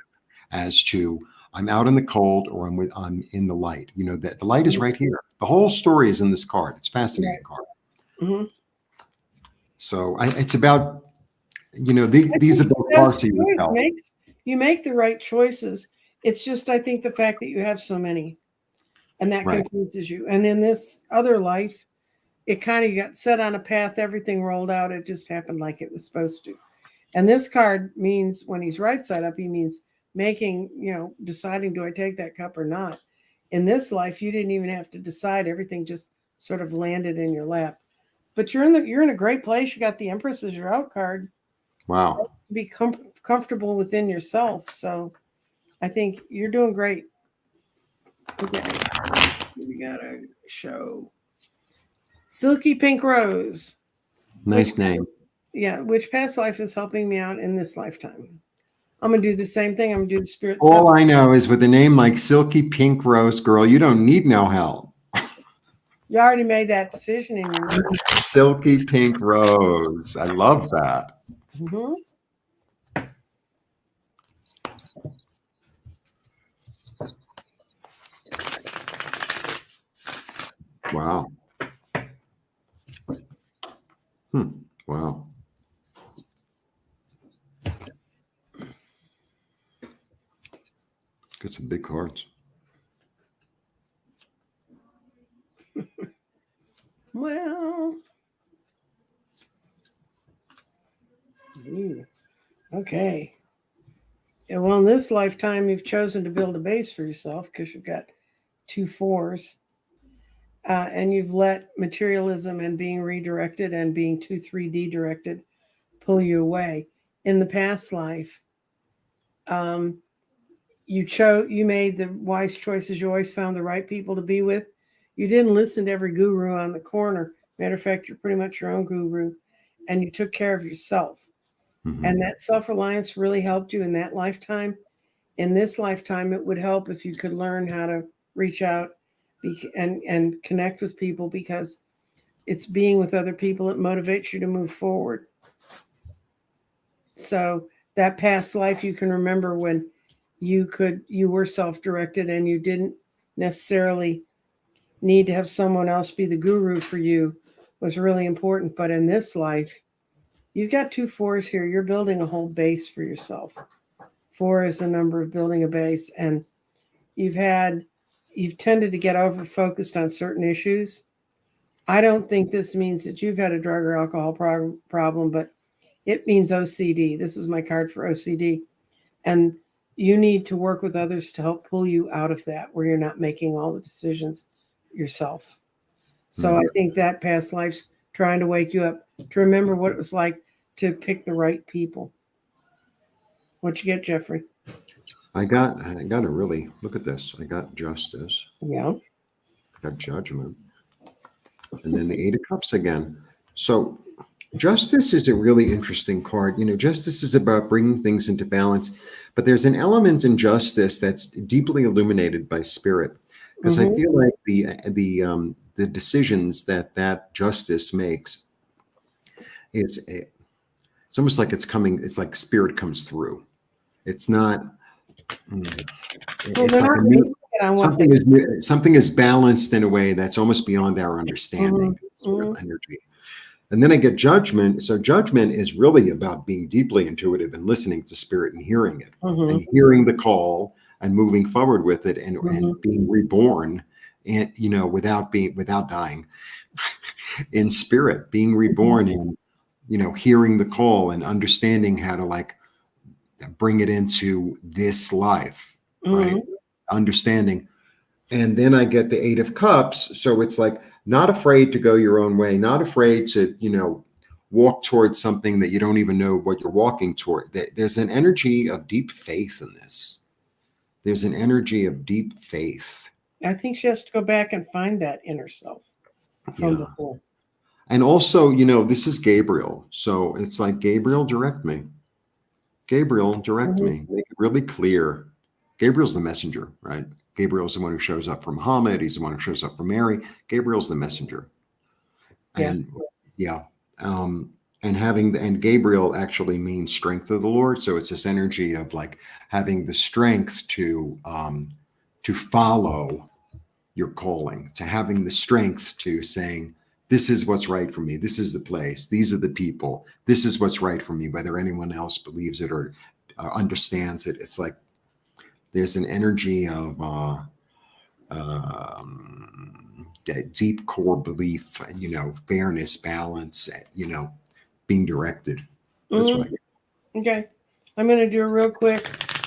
as to I'm out in the cold or I'm in the light. That the light is right here. The whole story is in this card. It's a fascinating card. Mm-hmm. So it's about I these think are the that's parts of good. yourself. You make the right choices. It's just I think the fact that you have so many and that Right. confuses you. And in this other life, it kind of got set on a path, everything rolled out, it just happened like it was supposed to. And this card means when he's right side up, he means making, deciding do I take that cup or not. In this life, you didn't even have to decide. Everything just sort of landed in your lap. But you're in a great place. You got the Empress as your out card. Wow. Be comfortable within yourself. So I think you're doing great. Okay. We got a show. Silky Pink Rose. Which Nice name. which past life is helping me out in this lifetime. I'm gonna do the same thing. I'm gonna do the spirit stuff. All I know is with a name like Silky Pink Rose Girl, you don't need no help. You already made that decision in your mind. Silky Pink Rose. I love that. Mm-hmm. Wow. Wow. Got some big cards. Well, okay. Yeah, well, in this lifetime, you've chosen to build a base for yourself because you've got 2 4s, and you've let materialism and being redirected and being 2 3D directed pull you away. In the past life, um, you made the wise choices. You always found the right people to be with. You didn't listen to every guru on the corner. Matter of fact, you're pretty much your own guru, and you took care of yourself. Mm-hmm. And that self-reliance really helped you in that lifetime. In this lifetime, it would help if you could learn how to reach out and connect with people, because it's being with other people that motivates you to move forward. So that past life, you can remember when you were self-directed and you didn't necessarily need to have someone else be the guru for you, was really important. But in this life, you've got 2 4s here. You're building a whole base for yourself. 4 is the number of building a base, and you've tended to get over focused on certain issues, I don't think this means that you've had a drug or alcohol problem, but it means OCD. This is my card for OCD. And you need to work with others to help pull you out of that, where you're not making all the decisions yourself. So I think that past life's trying to wake you up to remember what it was like to pick the right people. What you get, Jeffrey? I got to really look at this. I got justice. Yeah. I got judgment. And then the Eight of Cups again. So justice is a really interesting card. Justice is about bringing things into balance, but there's an element in justice that's deeply illuminated by spirit, because I feel like the decisions that justice makes, it's almost like it's like spirit comes through. It's not. It's like something is balanced in a way that's almost beyond our understanding. Sort of energy. And then I get judgment. So judgment is really about being deeply intuitive and listening to spirit and hearing it, and hearing the call and moving forward with it, and being reborn, and without dying in spirit, being reborn in hearing the call and understanding how to like bring it into this life, right? Understanding. And then I get the Eight of Cups. So it's like not afraid to go your own way, not afraid to, walk towards something that you don't even know what you're walking toward. There's an energy of deep faith in this. There's an energy of deep faith. I think she has to go back and find that inner self from before. And also, this is Gabriel. So it's like, Gabriel, direct me. Gabriel, direct me. Make it really clear. Gabriel's the messenger, right? Gabriel's the one who shows up for Muhammad. He's the one who shows up for Mary. Gabriel's the messenger. And and Gabriel actually means strength of the Lord. So it's this energy of like having the strength to follow your calling, to having the strength to saying, this is what's right for me. This is the place. These are the people. This is what's right for me, whether anyone else believes it or understands it. It's like there's an energy of deep core belief, fairness, balance, being directed. That's what I get. Okay. I'm going to do a real quick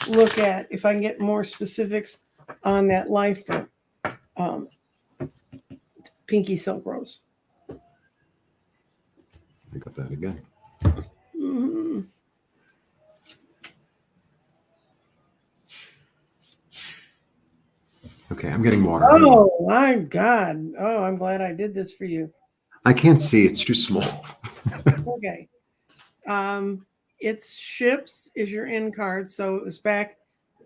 look at if I can get more specifics on that life for Pinky Silk Rose. I got that again. Okay, I'm getting water. Oh my God. Oh, I'm glad I did this for you. I can't see. It's too small. Okay. It's ships is your end card. So it was back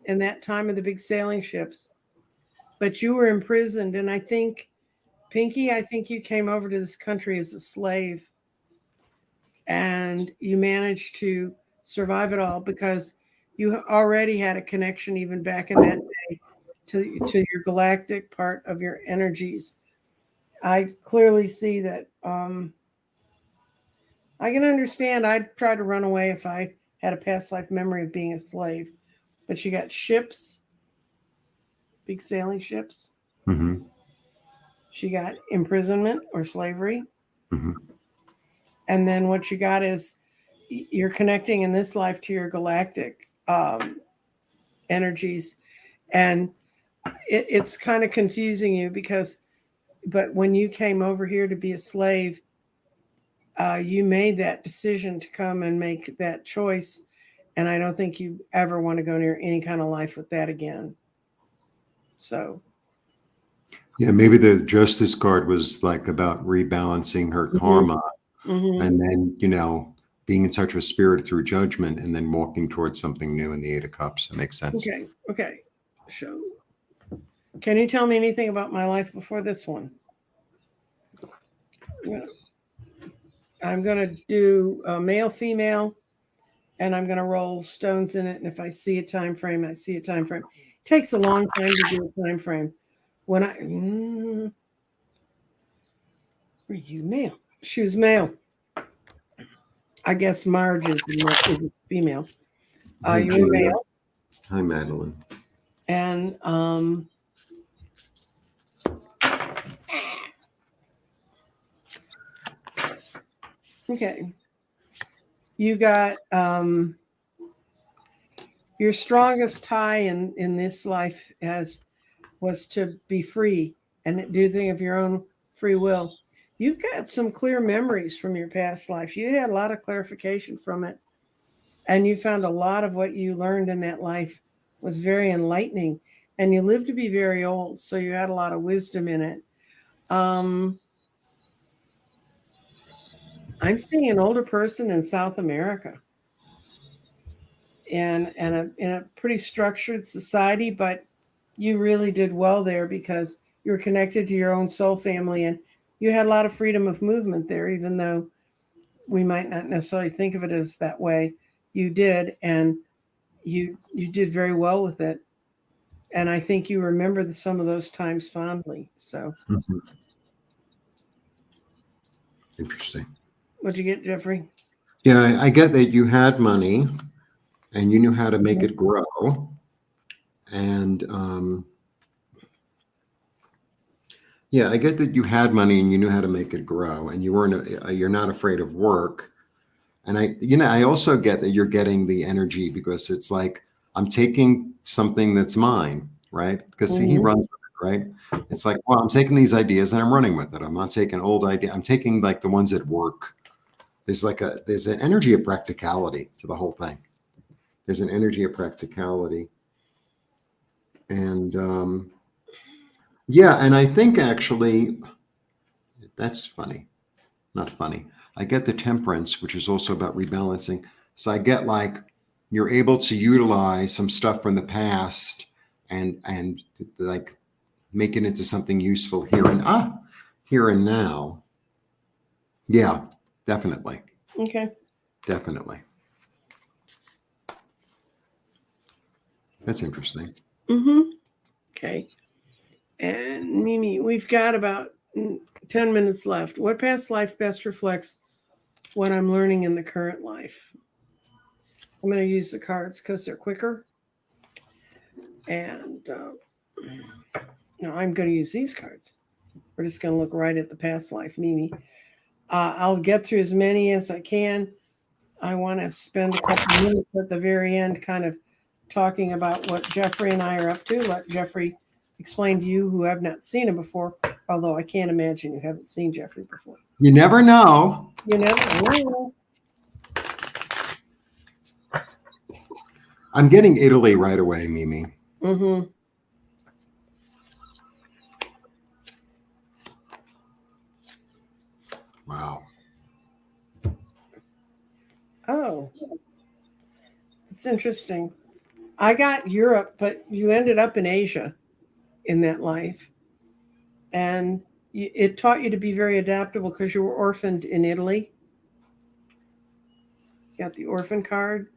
in that time of the big sailing ships. But you were imprisoned. And I think, Pinky, you came over to this country as a slave. And you managed to survive it all because you already had a connection even back in that day to your galactic part of your energies. I clearly see that. I can understand. I'd try to run away if I had a past life memory of being a slave. But you got ships, big sailing ships. She got imprisonment or slavery. And then what you got is you're connecting in this life to your galactic energies. And it's kind of confusing you but when you came over here to be a slave, you made that decision to come and make that choice. And I don't think you ever want to go near any kind of life with that again. So. Yeah, maybe the justice card was like about rebalancing her karma. And then, being in touch with spirit through judgment and then walking towards something new in the Eight of Cups. It makes sense. Okay. So, can you tell me anything about my life before this one? I'm going to do male, female, and I'm going to roll stones in it. And if I see a time frame, I see a time frame. It takes a long time to do a time frame. When were you male? She was male. I guess Marge is female. You're male. Hi, Madeline. And Okay. You got your strongest tie in this life was to be free and do things of your own free will. You've got some clear memories from your past life. You had a lot of clarification from it, and you found a lot of what you learned in that life was very enlightening. And you lived to be very old, so you had a lot of wisdom in it. Um, I'm seeing an older person in South America, and in a pretty structured society, but you really did well there because you were connected to your own soul family, and you had a lot of freedom of movement there, even though we might not necessarily think of it as that way. You did, and you did very well with it. And I think you remember some of those times fondly. So, Mhm. Interesting. what'd you get, Jeffrey? Yeah, I get that you had money and you knew how to make it grow. And yeah, I get that you had money and you knew how to make it grow, and you weren't. You're not afraid of work. And I also get that you're getting the energy because it's like I'm taking something that's mine, right? Because see, he Mm-hmm. runs with it, right? It's like, well, I'm taking these ideas and I'm running with it. I'm not taking old ideas. I'm taking like the ones that work. There's an energy of practicality to the whole thing. There's an energy of practicality, and yeah, and I think actually that's funny. Not funny. I get the temperance, which is also about rebalancing. So I get like you're able to utilize some stuff from the past and like make it into something useful here and now. Yeah, definitely. Okay. Definitely. That's interesting. Mm-hmm. Okay. And Mimi, we've got about 10 minutes left. What past life best reflects what I'm learning in the current life? I'm going to use the cards because they're quicker. And no, I'm going to use these cards. We're just going to look right at the past life, Mimi. I'll get through as many as I can. I want to spend a couple minutes at the very end kind of talking about what Jeffrey and I are up to. Let Jeffrey explain to you who have not seen him before, although I can't imagine you haven't seen Jeffrey before. You never know. You never know. I'm getting Italy right away, Mimi. Mm-hmm. Wow. Oh, it's interesting. I got Europe, but you ended up in Asia in that life. And it taught you to be very adaptable because you were orphaned in Italy. You got the orphan card.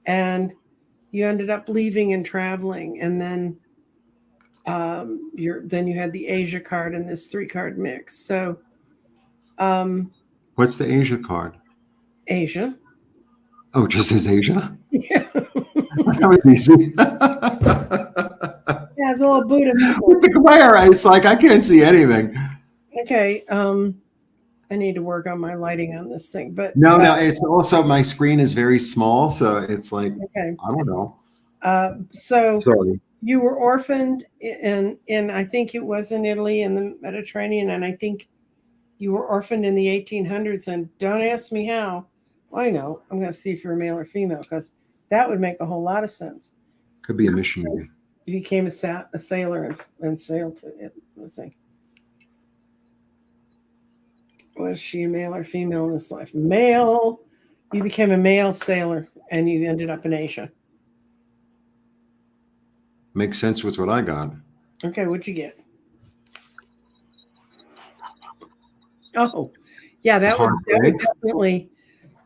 And you ended up leaving and traveling. And then then you had the Asia card in this 3 card mix. So um, What's the Asia card? Asia. Oh, it just says Asia? Yeah. That was easy. Yeah, it's a little Buddhist. With the glare, it's like I can't see anything. Okay. I need to work on my lighting on this thing. But No, it's also my screen is very small, so it's like okay. I don't know. So Sorry. you were orphaned in I think it was in Italy in the Mediterranean, and I think you were orphaned in the 1800s. And don't ask me how. Well, I know. I'm going to see if you're a male or female because that would make a whole lot of sense. Could be a missionary. You became a sailor and sailed to it. Let's see. Was she a male or female in this life? Male. You became a male sailor and you ended up in Asia. Makes sense with what I got. Okay, what'd you get? Oh, yeah, that would definitely.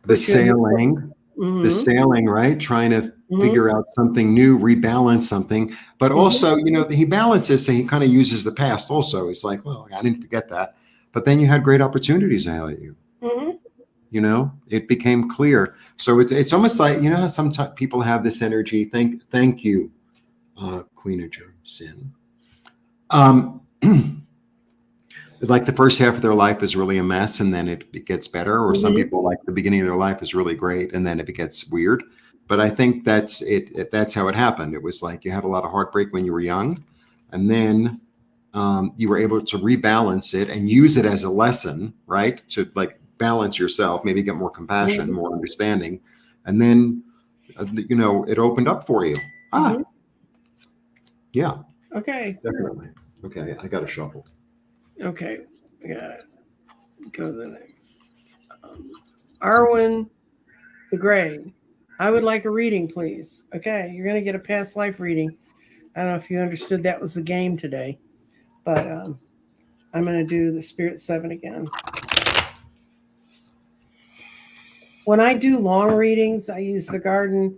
The sailing, the sailing, right? Trying to figure out something new, rebalance something. But also, he balances, so he kind of uses the past also. He's like, well, I didn't forget that. But then you had great opportunities ahead of you. It became clear. So it's almost like, how sometimes people have this energy. Thank you, Queen of Sin. like the first half of their life is really a mess and then it gets better, or some people like the beginning of their life is really great and then it gets weird. But I think that's it. That's how it happened. It was like you had a lot of heartbreak when you were young, and then you were able to rebalance it and use it as a lesson, right? To like balance yourself, maybe get more compassion, more understanding, and then it opened up for you. Yeah, Okay. definitely. Okay, I got a shovel. Okay. I got it. Go to the next. Arwen the Gray. I would like a reading, please. Okay, you're going to get a past life reading. I don't know if you understood that was the game today, but I'm going to do the Spirit 7 again. When I do long readings, I use the garden.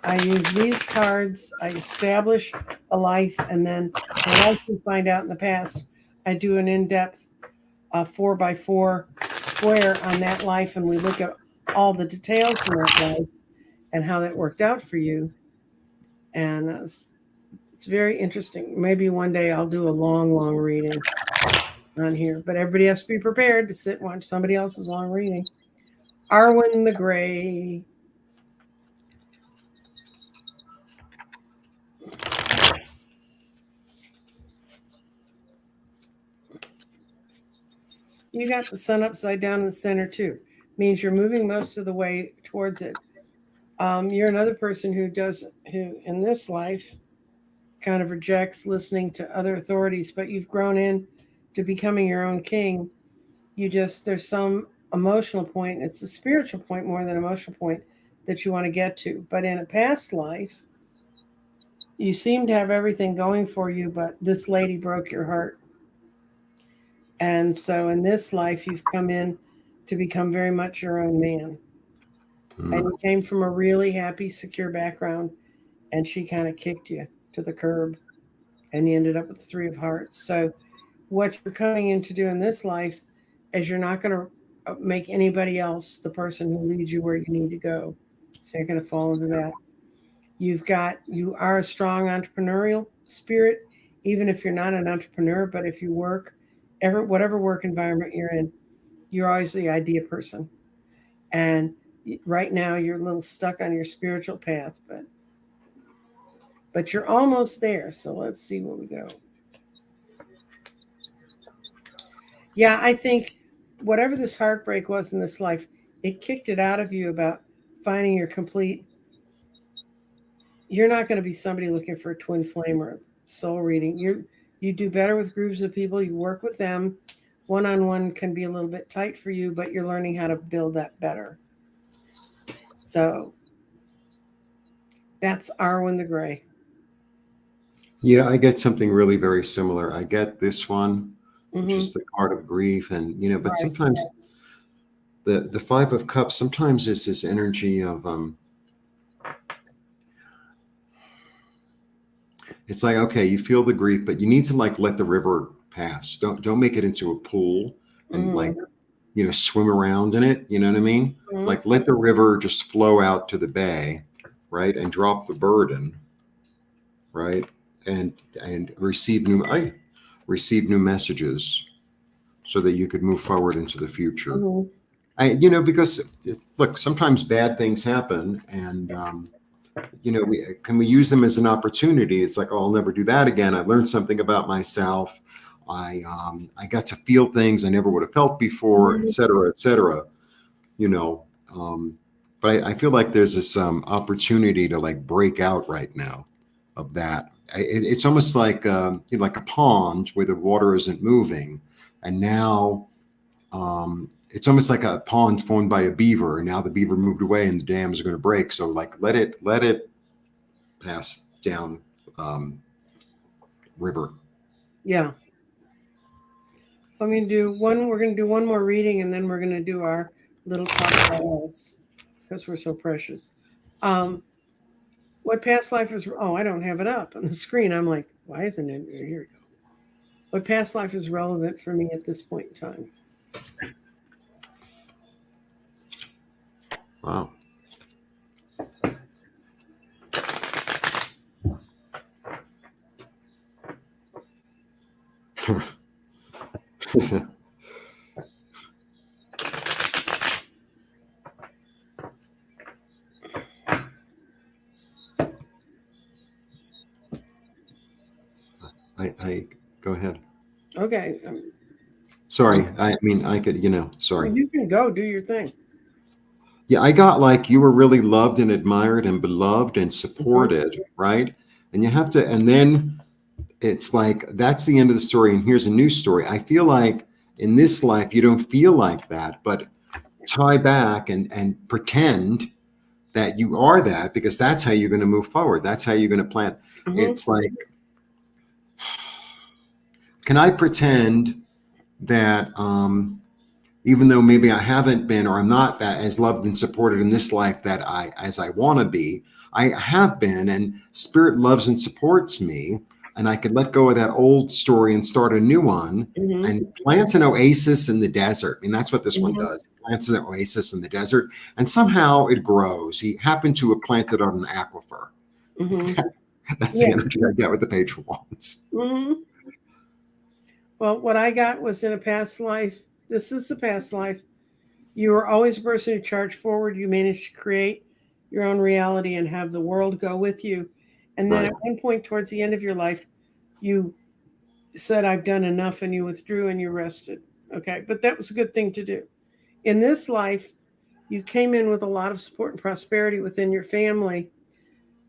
I use these cards. I establish a life, and then what I can find out in the past, I do an in-depth 4x4 square on that life, and we look at all the details in that life and how that worked out for you. And it's very interesting. Maybe one day I'll do a long reading on here, but everybody has to be prepared to sit and watch somebody else's long reading. Arwen the Gray. You got the sun upside down in the center too. Means you're moving most of the way towards it. You're another person who in this life kind of rejects listening to other authorities, but you've grown in to becoming your own king. There's some emotional point. It's a spiritual point more than emotional point that you want to get to. But in a past life, you seem to have everything going for you, but this lady broke your heart. And so in this life, you've come in to become very much your own man. And you came from a really happy, secure background, and she kind of kicked you to the curb, and you ended up with the 3 of Hearts. So what you're coming in to do in this life is you're not going to make anybody else the person who leads you where you need to go. So you're going to fall into that. You are a strong entrepreneurial spirit, even if you're not an entrepreneur, but if you work, whatever work environment you're in, you're always the idea person. And right now you're a little stuck on your spiritual path, but you're almost there. So let's see where we go. Yeah, I think whatever this heartbreak was in this life, it kicked it out of you about finding your complete. You're not going to be somebody looking for a twin flame or soul reading. You do better with groups of people. You work with them. One-on-one can be a little bit tight for you, but you're learning how to build that better. So that's Arwen the Gray. Yeah, I get something really very similar. I get this one, which is the card of grief, and but Right. sometimes the 5 of Cups, sometimes it's this energy of it's like, okay, you feel the grief, but you need to like let the river pass. Don't make it into a pool and like swim around in it. You know what I mean? Like let the river just flow out to the bay, right, and drop the burden, right, and receive new messages so that you could move forward into the future. Because look, sometimes bad things happen, and we use them as an opportunity. It's like, oh, I'll never do that again. I learned something about myself. I got to feel things I never would have felt before, et cetera, et cetera. But I feel like there's this opportunity to like break out right now of that. It's almost like like a pond where the water isn't moving, and now it's almost like a pond formed by a beaver, and now the beaver moved away, and the dams are going to break. So like let it pass down river. Yeah. We're going to do one more reading, and then we're going to do our little talk about us because we're so precious. What past life is? Oh, I don't have it up on the screen. I'm like, why isn't it? Here we go. What past life is relevant for me at this point in time? Wow. I go ahead. Okay. Sorry. I mean, I could, sorry. You can go do your thing. Yeah, I got like you were really loved and admired and beloved and supported, right? And you have to, and then it's like that's the end of the story. And here's a new story. I feel like in this life, you don't feel like that, but tie back and pretend that you are that because that's how you're going to move forward. That's how you're going to plan. It's like, can I pretend that even though maybe I haven't been or I'm not that as loved and supported in this life that I as I want to be, I have been, and spirit loves and supports me, and I could let go of that old story and start a new one and plant an oasis in the desert. And that's what this one does. It plants an oasis in the desert, and somehow it grows. He happened to have planted on an aquifer. That's the energy I get with the page wands. Well, what I got was in a past life. This is the past life. You were always a person who charged forward. You managed to create your own reality and have the world go with you. And then at one point towards the end of your life, you said, I've done enough, and you withdrew and you rested. Okay. But that was a good thing to do. In this life, you came in with a lot of support and prosperity within your family.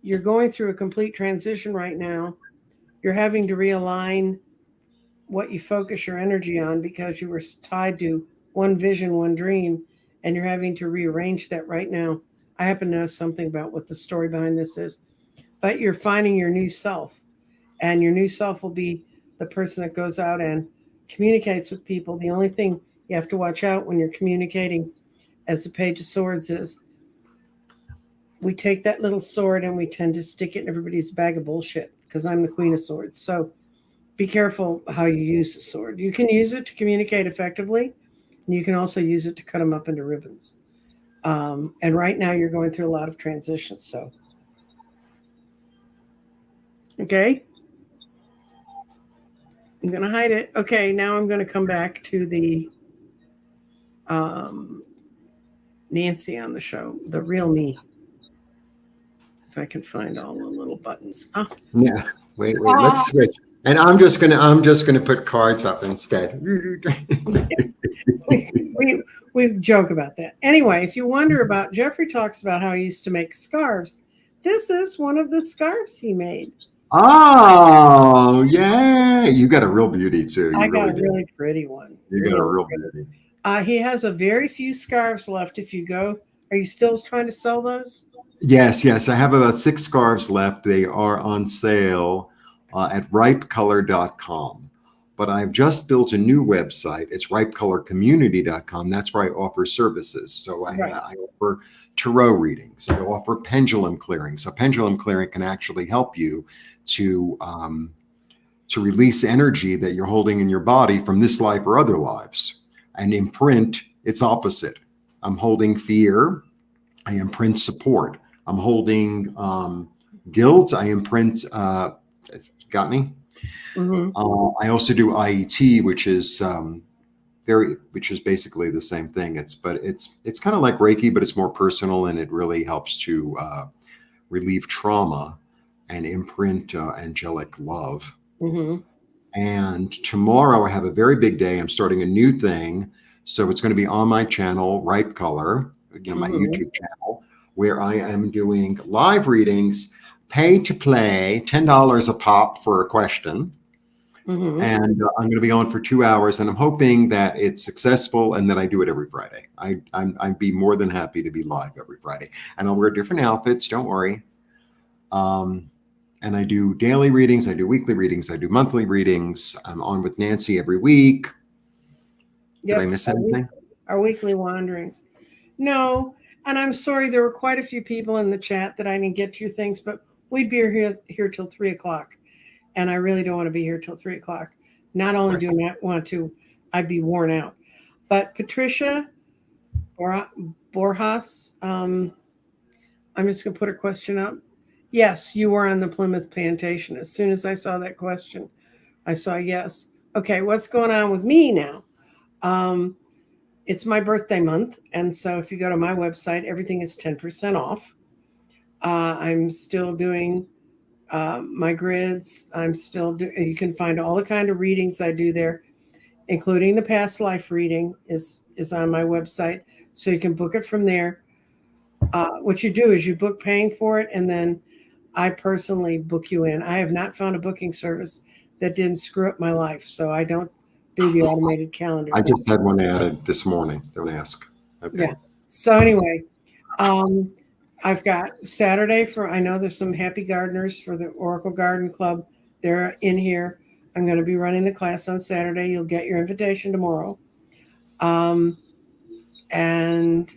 You're going through a complete transition right now. You're having to realign what you focus your energy on because you were tied to one vision, one dream, and you're having to rearrange that right now. I happen to know something about what the story behind this is, but you're finding your new self, and your new self will be the person that goes out and communicates with people. The only thing you have to watch out when you're communicating, as the Page of Swords is, we take that little sword and we tend to stick it in everybody's bag of bullshit because I'm the Queen of Swords. So be careful how you use the sword. You can use it to communicate effectively, and you can also use it to cut them up into ribbons. And right now you're going through a lot of transitions. So, okay. I'm going to hide it. Okay, now I'm going to come back to the Nancy on the show, the real me. If I can find all the little buttons. Yeah. Wait, let's switch. And I'm just gonna put cards up instead. we joke about that. Anyway, if you wonder about, Jeffrey talks about how he used to make scarves. This is one of the scarves he made. Oh, yeah. You got a real beauty too. You I got really a really pretty one. You got a real beauty. He has a very few scarves left. If you go, are you still trying to sell those? Yes. I have about 6 scarves left. They are on sale at ripecolor.com. But I've just built a new website. It's ripecolorcommunity.com. That's where I offer services. So I offer tarot readings. I offer pendulum clearing. So pendulum clearing can actually help you to release energy that you're holding in your body from this life or other lives and imprint its opposite. I'm holding fear. I imprint support. I'm holding guilt. I imprint, it's got me. I also do IET, which is which is basically the same thing. It's kind of like Reiki, but it's more personal, and it really helps to relieve trauma and imprint angelic love. And tomorrow I have a very big day. I'm starting a new thing. So it's going to be on my channel, Ripe Color, again, my YouTube channel, where I am doing live readings, pay to play, $10 a pop for a question. And I'm going to be on for 2 hours, and I'm hoping that it's successful and that I do it every Friday. I'd be more than happy to be live every Friday, and I'll wear different outfits. Don't worry. And I do daily readings. I do weekly readings. I do monthly readings. I'm on with Nancy every week. Did I miss anything? Our weekly wanderings. No, and I'm sorry, there were quite a few people in the chat that I didn't get to your things, but we'd be here till 3:00. And I really don't want to be here till 3:00. Not only do I not want to, I'd be worn out. But Patricia Borjas, I'm just going to put a question up. Yes, you were on the Plymouth plantation. As soon as I saw that question, I saw yes. Okay, what's going on with me now? Um, it's my birthday month, and so if you go to my website, everything is 10% off. I'm still doing my grids. You can find all the kind of readings I do there, including the past life reading is on my website, so you can book it from there. What you do is you book paying for it, and then I personally book you in. I have not found a booking service that didn't screw up my life, so I don't do the automated calendar I thing. just had one added this morning. Don't ask. Okay. Yeah. So anyway, um, I've got Saturday for. I know there's some happy gardeners for the Oracle Garden Club. They're in here. I'm going to be running the class on Saturday. You'll get your invitation tomorrow. Um, and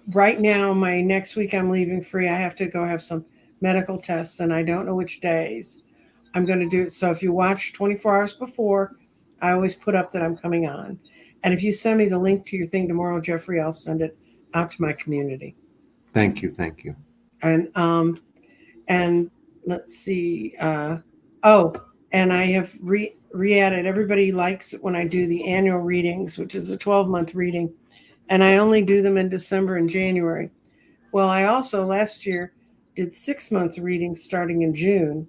right now, my next week I'm leaving free. I have to go have some medical tests, and I don't know which days I'm going to do it. So if you watch 24 hours before, I always put up that I'm coming on. And if you send me the link to your thing tomorrow, Jeffrey, I'll send it out to my community. Thank you. Thank you. And let's see. And I have re-added. Everybody likes it when I do the annual readings, which is a 12-month reading, and I only do them in December and January. Well, I also last year did 6-month readings starting in June,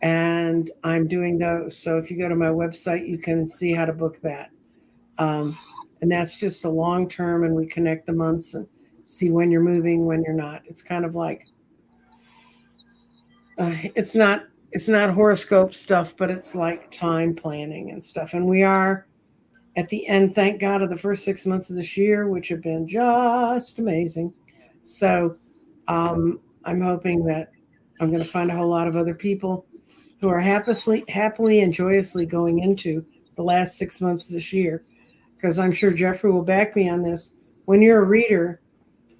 and I'm doing those. So if you go to my website, you can see how to book that. And that's just a long term, and we connect the months and see when you're moving, when you're not. It's kind of like it's not horoscope stuff, but it's like time planning and stuff. And we are at the end, thank God, of the first 6 months of this year, which have been just amazing. So I'm hoping that I'm going to find a whole lot of other people who are happily and joyously going into the last 6 months of this year, because I'm sure Jeffrey will back me on this. When you're a reader,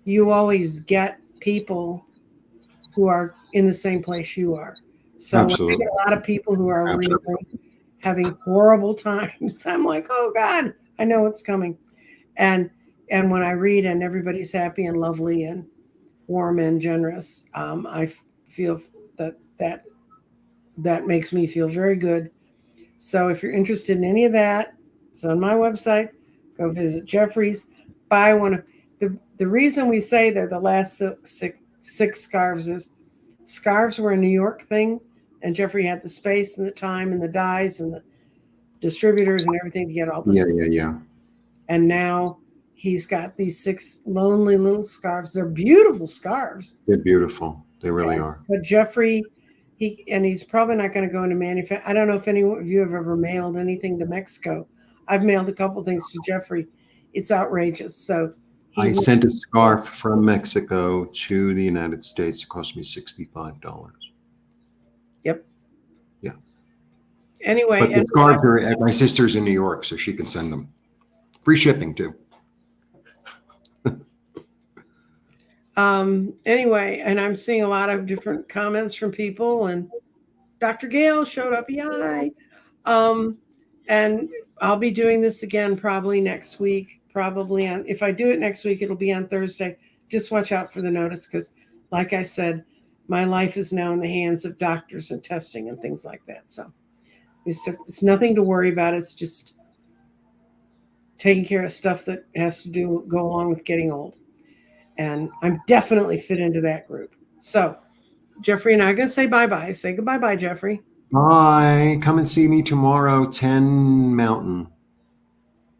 you always get people who are in the same place you are. So when I Absolutely. get a lot of people who are Absolutely. really having horrible times, I'm like, oh God, I know it's coming. And when I read and everybody's happy and lovely and warm and generous, I feel that makes me feel very good. So if you're interested in any of that, it's on my website. Go visit Jeffrey's. Buy one of the reason we say they're the last six scarves is scarves were a New York thing, and Jeffrey had the space and the time and the dyes and the distributors and everything to get all this. Yeah. And now he's got these 6 lonely little scarves. They're beautiful scarves. They're beautiful. They really are. But Jeffrey, he's probably not going to go into manufacture. I don't know if any of you have ever mailed anything to Mexico. I've mailed a couple things to Jeffrey. It's outrageous. So I sent a scarf from Mexico to the United States. It cost me $65. Yep. Yeah. Anyway, but the scarves are at my sister's in New York, so she can send them. Free shipping too. Anyway, and I'm seeing a lot of different comments from people, and Dr. Gale showed up. Yay. And I'll be doing this again probably next week. If I do it next week, it'll be on Thursday. Just watch out for the notice, because like I said, my life is now in the hands of doctors and testing and things like that. So it's nothing to worry about. It's just taking care of stuff that has to go along with getting old. And I'm definitely fit into that group. So Jeffrey and I are going to say bye-bye. Say goodbye, Jeffrey. Bye. Come and see me tomorrow, 10 Mountain,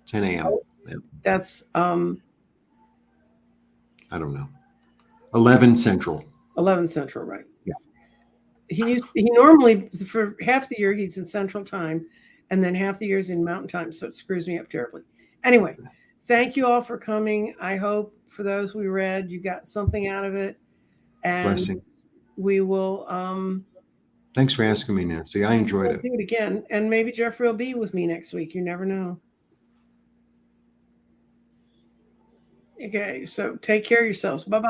10 a.m. That's I don't know, 11 Central. 11 Central, right? Yeah. He normally, for half the year, he's in Central Time, and then half the year's in Mountain Time, so it screws me up terribly. Anyway, thank you all for coming. I hope for those we read, you got something out of it. And Blessing. we will Thanks for asking me, Nancy. I enjoyed it. Do it again. And maybe Jeffrey will be with me next week. You never know. Okay, so take care of yourselves. Bye-bye.